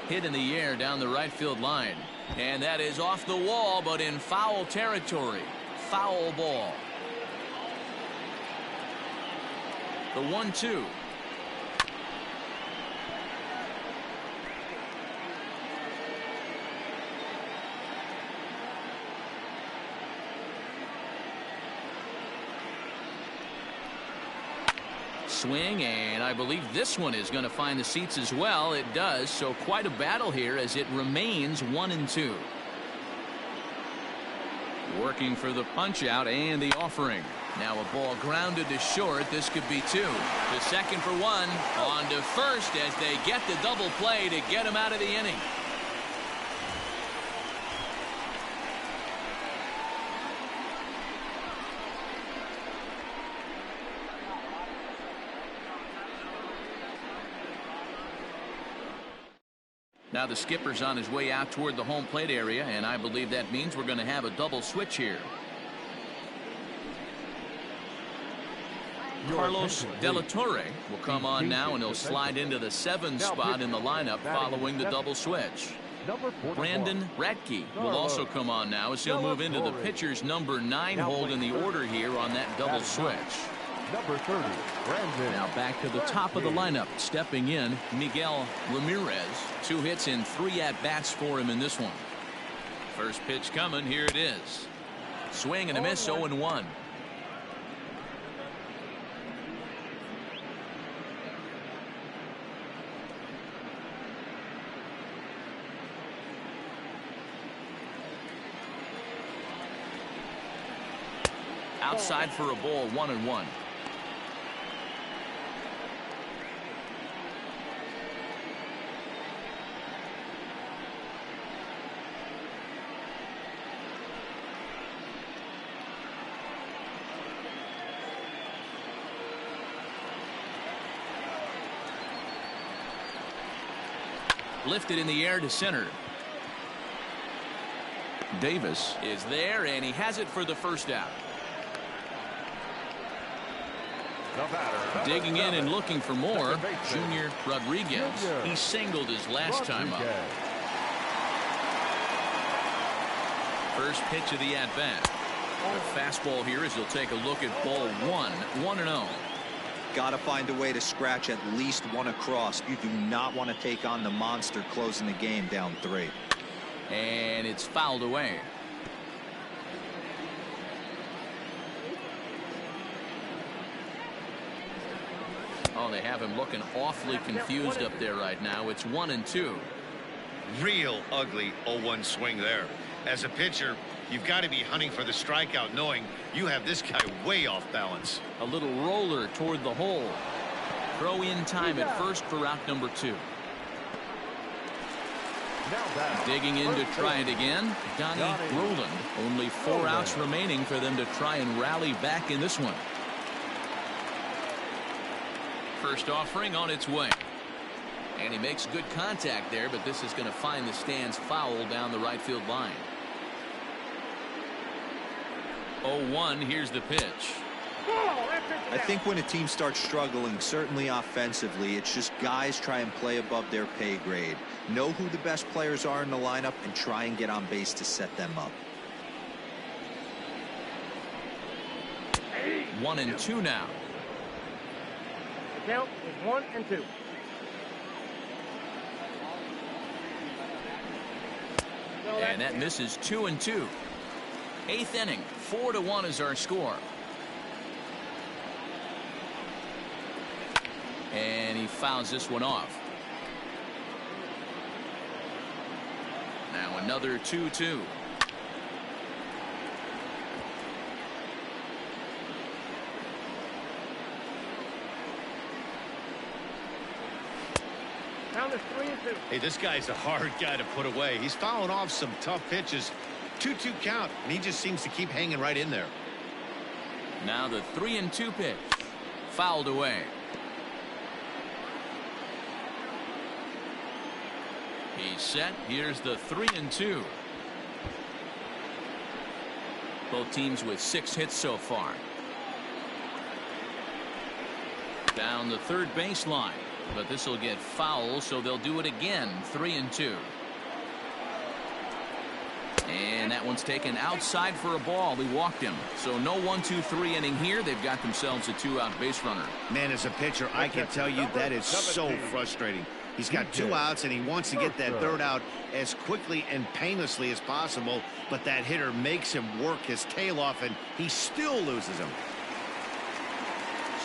Hit in the air down the right field line. And that is off the wall, but in foul territory. Foul ball. The 1-2. Swing, and I believe this one is going to find the seats as well. It does, so quite a battle here as it remains 1-2. Working for the punch out and the offering. Now a ball grounded to short. This could be 2. To second for 1. On to first as they get the double play to get him out of the inning. Now the skipper's on his way out toward the home plate area, and I believe that means we're going to have a double switch here. Carlos De La Torre will come on now, and he'll slide into the 7 spot in the lineup following the double switch. Brandon Ratke will also come on now as he'll move into the pitcher's number 9 hold in the order here on that double switch. Number 30, Brandon. Now back to the top of the lineup. Stepping in, Miguel Ramirez. 2 hits and 3 at-bats for him in this one. First pitch coming. Here it is. Swing and a miss, 0-1. Outside for a ball, 1-1. Lifted in the air to center. Davis is there, and he has it for the first out. The batter. Digging in and looking for more, Junior Rodriguez. Junior He singled his last time up. Rodriguez. First pitch of the at-bat. The fastball here as he'll take a look at ball one. 1-0. Got to find a way to scratch at least one across. You do not want to take on the monster closing the game down 3. And it's fouled away. Oh, they have him looking awfully confused up there right now. It's 1-2. Real ugly 0-1 swing there. As a pitcher, you've got to be hunting for the strikeout, knowing you have this guy way off balance. A little roller toward the hole. Throw in time at first for out number 2. Now back. Digging in to try it again. Donnie Roland. Only 4 outs remaining for them to try and rally back in this one. First offering on its way. And he makes good contact there, but this is going to find the stands foul down the right field line. 0-1. Here's the pitch. I think when a team starts struggling, certainly offensively, it's just guys try and play above their pay grade. Know who the best players are in the lineup and try and get on base to set them up. 1-2 now. The count is 1-2. And that misses 2-2. 8th inning. 4-1 is our score. And he fouls this one off. Now another 2-2. Count is 3-2. Hey, this guy's a hard guy to put away. He's fouling off some tough pitches. 2-2 count, and he just seems to keep hanging right in there. Now the 3-2 pitch. Fouled away. He's set. Here's the 3-2. Both teams with 6 hits so far. Down the third baseline. But this will get foul, so they'll do it again. 3-2. And that one's taken outside for a ball. He walked him. So no 1-2-3 inning here. They've got themselves a 2-out base runner. Man, as a pitcher, I can tell you that is so frustrating. He's got 2 outs, and he wants to get that 3rd out as quickly and painlessly as possible. But that hitter makes him work his tail off, and he still loses him.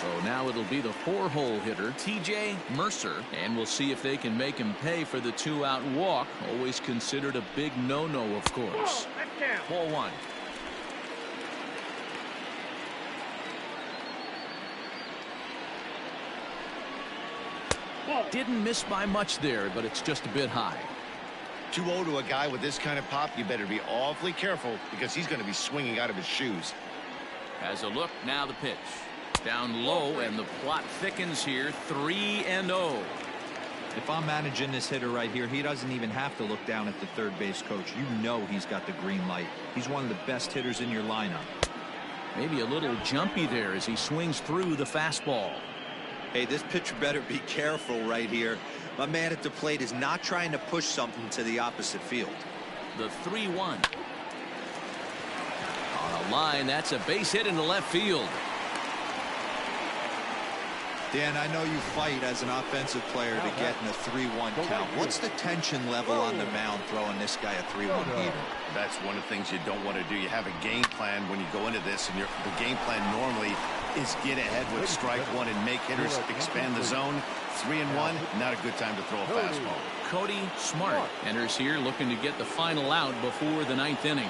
So now it'll be the 4-hole hitter, TJ Mercer, and we'll see if they can make him pay for the 2-out walk. Always considered a big no-no, of course. Ball 1. Didn't miss by much there, but it's just a bit high. 2-0 to a guy with this kind of pop, you better be awfully careful because he's going to be swinging out of his shoes. Has a look, now the pitch. Down low, and the plot thickens here. 3-0. If I'm managing this hitter right here, he doesn't even have to look down at the third base coach. You know he's got the green light. He's one of the best hitters in your lineup. Maybe a little jumpy there as he swings through the fastball. Hey, this pitcher better be careful right here. My man at the plate is not trying to push something to the opposite field. The 3-1. On a line, that's a base hit into left field. Dan, I know you fight as an offensive player to get in a 3-1 count. What's the tension level on the mound throwing this guy a 3-1 heater? That's one of the things you don't want to do. You have a game plan when you go into this, and the game plan normally is get ahead with strike 1 and make hitters expand the zone. 3-1, not a good time to throw a fastball. Cody Smart enters here looking to get the final out before the 9th inning.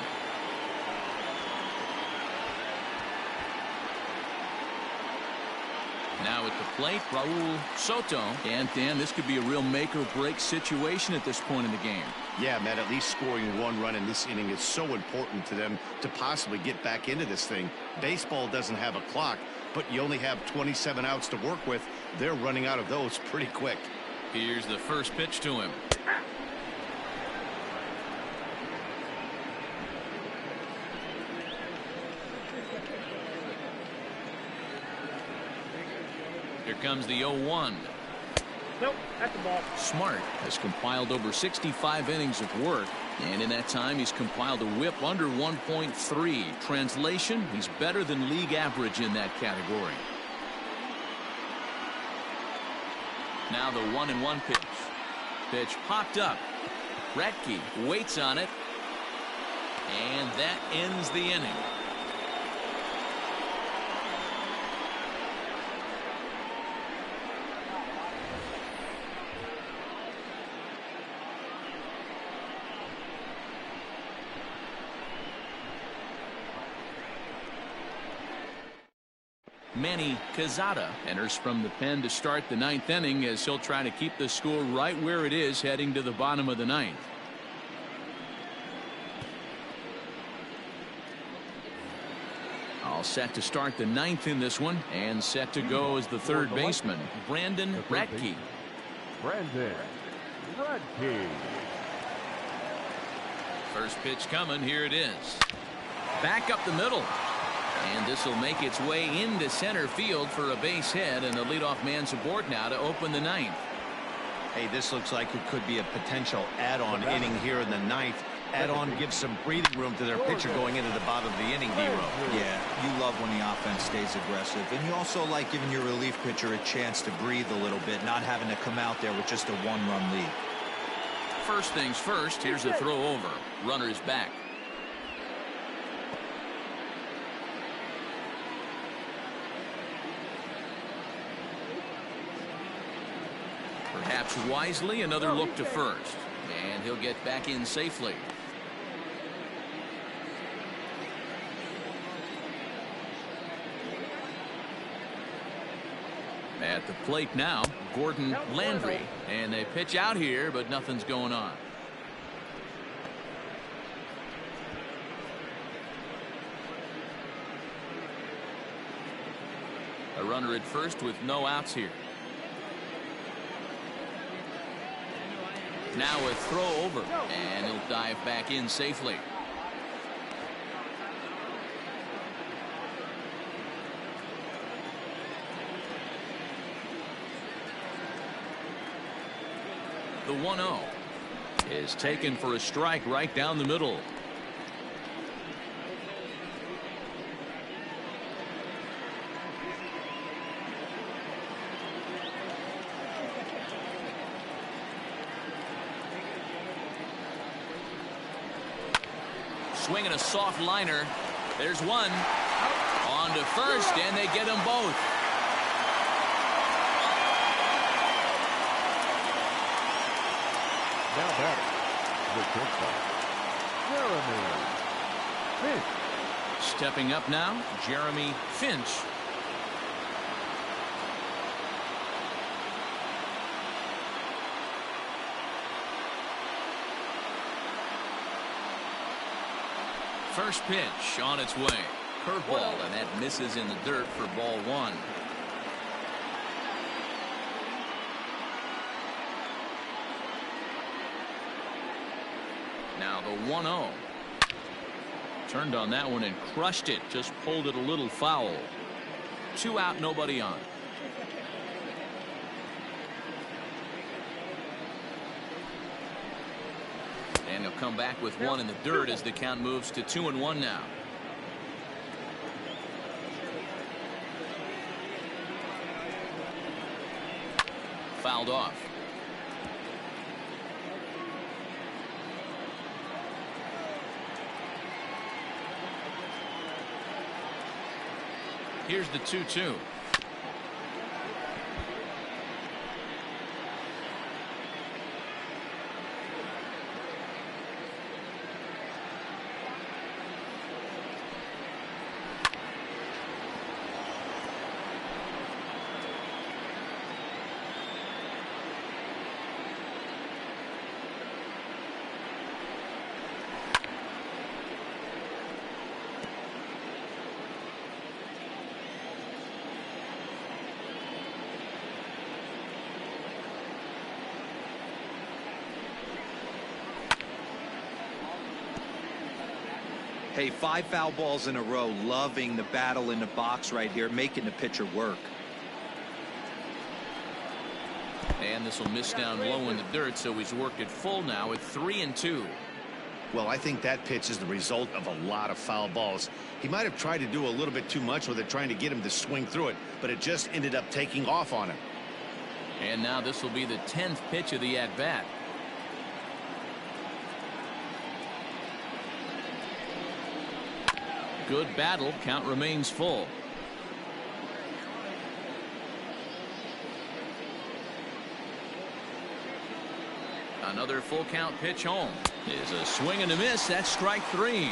Now at the plate, Raul Soto. And Dan, this could be a real make or break situation at this point in the game. Yeah, Matt, at least scoring 1 run in this inning is so important to them to possibly get back into this thing. Baseball doesn't have a clock, but you only have 27 outs to work with. They're running out of those pretty quick. Here's the first pitch to him. comes the 0-1. Nope, that's the ball. Smart has compiled over 65 innings of work, and in that time he's compiled a whip under 1.3. Translation, he's better than league average in that category. Now the 1-1 pitch. Pitch popped up. Retke waits on it, and that ends the inning. Manny Quezada enters from the pen to start the 9th inning as he'll try to keep the score right where it is heading to the bottom of the 9th. All set to start the 9th in this one, and set to go as the third baseman, Brandon Retke. Brandon Retke. First pitch coming. Here it is. Back up the middle. And this will make its way into center field for a base hit, and the leadoff man's aboard now to open the 9th. Hey, this looks like it could be a potential add-on inning here in the 9th. Add-on gives some breathing room to their pitcher going into the bottom of the inning, D-Row. Yeah, you love when the offense stays aggressive, and you also like giving your relief pitcher a chance to breathe a little bit, not having to come out there with just a 1-run lead. First things first, here's a throw over. Runner is back. Perhaps wisely, another look to first, and he'll get back in safely. At the plate now, Gordon Landry, and they pitch out here, but nothing's going on. A runner at first with no outs here. Now a throw over, and he'll dive back in safely. The 1-0 is taken for a strike right down the middle. Swinging a soft liner. There's one. On to first, and they get them both. Now batting, the shortstop, Jeremy Finch. Stepping up now, Jeremy Finch. First pitch on its way. Curveball, and that misses in the dirt for ball 1. Now the 1-0. Turned on that one and crushed it. Just pulled it a little foul. 2 out, nobody on. And he'll come back with 1 in the dirt as the count moves to 2-1 now. Fouled off. Here's the 2-2. Hey, 5 foul balls in a row. Loving the battle in the box right here, making the pitcher work. And this will miss down low in the dirt, so he's worked it full now at 3-2. Well, I think that pitch is the result of a lot of foul balls. He might have tried to do a little bit too much with it, trying to get him to swing through it, but it just ended up taking off on him. And now this will be the 10th pitch of the at-bat. Good battle. Count remains full. Another full count pitch home. Is a swing and a miss. That's strike 3.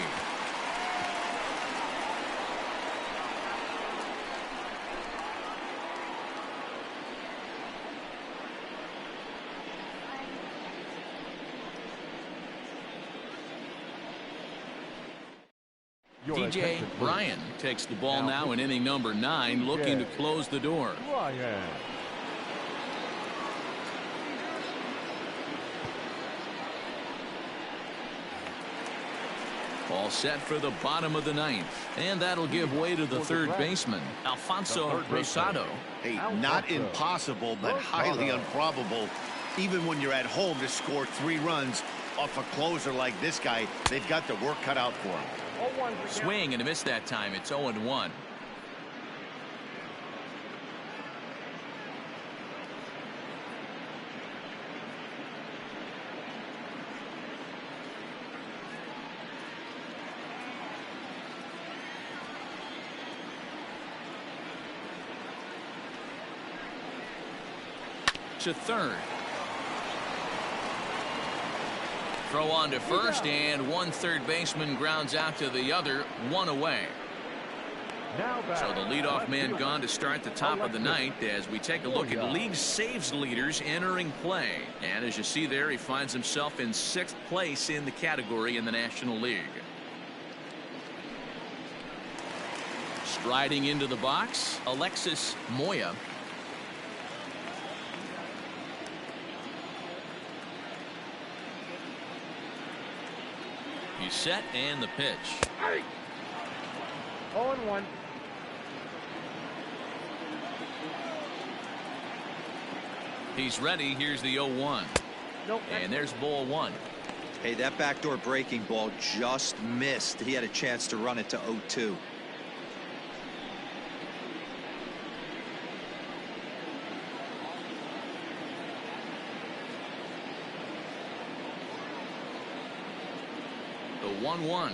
DJ Ryan takes the ball now in inning number 9, looking to close the door. Ryan. All set for the bottom of the 9th, and that'll give way to the third baseman, Alfonso Rosado. Hey, not impossible, but highly improbable. Even when you're at home to score 3 runs off a closer like this guy, they've got the work cut out for him. Swing and a miss that time. It's 0-1. To third. Throw on to first, and one third baseman grounds out to the other, 1 away. So the leadoff man gone to start the top of the 9th as we take a look at league saves leaders entering play. And as you see there, he finds himself in 6th place in the category in the National League. Striding into the box, Alexis Moya. He's set, and the pitch. 0-1. He's ready. Here's the 0-1. Nope. And there's ball 1. Hey, that backdoor breaking ball just missed. He had a chance to run it to 0-2. The 1-1.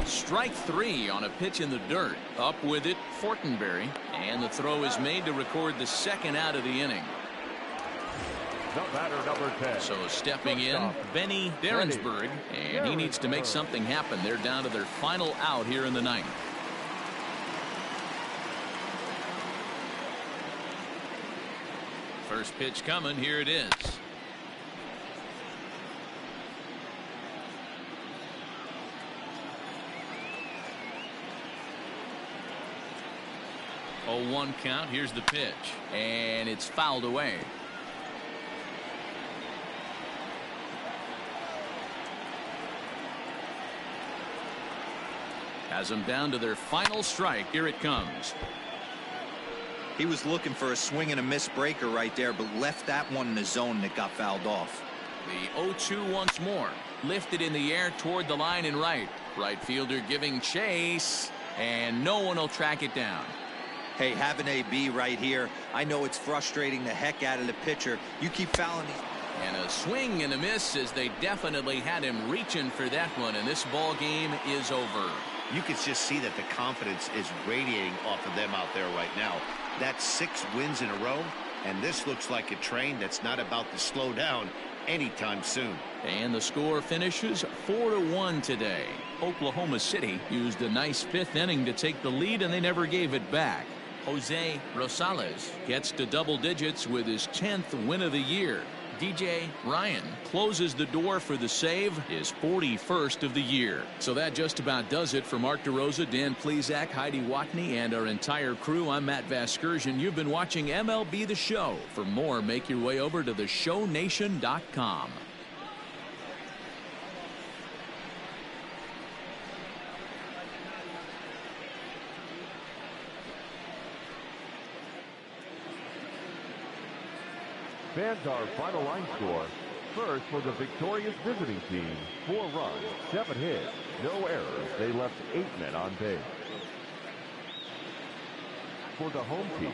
Strike 3 on a pitch in the dirt. Up with it, Fortenberry. And the throw is made to record the 2nd out of the inning. The batter, number 10. So stepping in, Benny Derensburg. And he needs to make something happen. They're down to their final out here in the 9th. First pitch coming. Here it is. Oh, 1 count. Here's the pitch, and it's fouled away. Has them down to their final strike. Here it comes. He was looking for a swing and a miss breaker right there, but left that one in the zone that got fouled off. The 0-2 once more. Lifted in the air toward the line and right. Right fielder giving chase, and no one will track it down. Hey, have an AB right here. I know it's frustrating the heck out of the pitcher. You keep fouling these. And a swing and a miss as they definitely had him reaching for that one, and this ball game is over. You can just see that the confidence is radiating off of them out there right now. That's 6 wins in a row, and this looks like a train that's not about to slow down anytime soon. And the score finishes 4-1 today. Oklahoma City used a nice 5th inning to take the lead, and they never gave it back. Jose Rosales gets to double digits with his 10th win of the year. DJ Ryan closes the door for the save, his 41st of the year. So that just about does it for Mark DeRosa, Dan Plesac, Heidi Watney, and our entire crew. I'm Matt Vasgersian. You've been watching MLB The Show. For more, make your way over to theshownation.com. Fans, our final line score. First, for the victorious visiting team, 4 runs, 7 hits, no errors. They left 8 men on base. For the home team,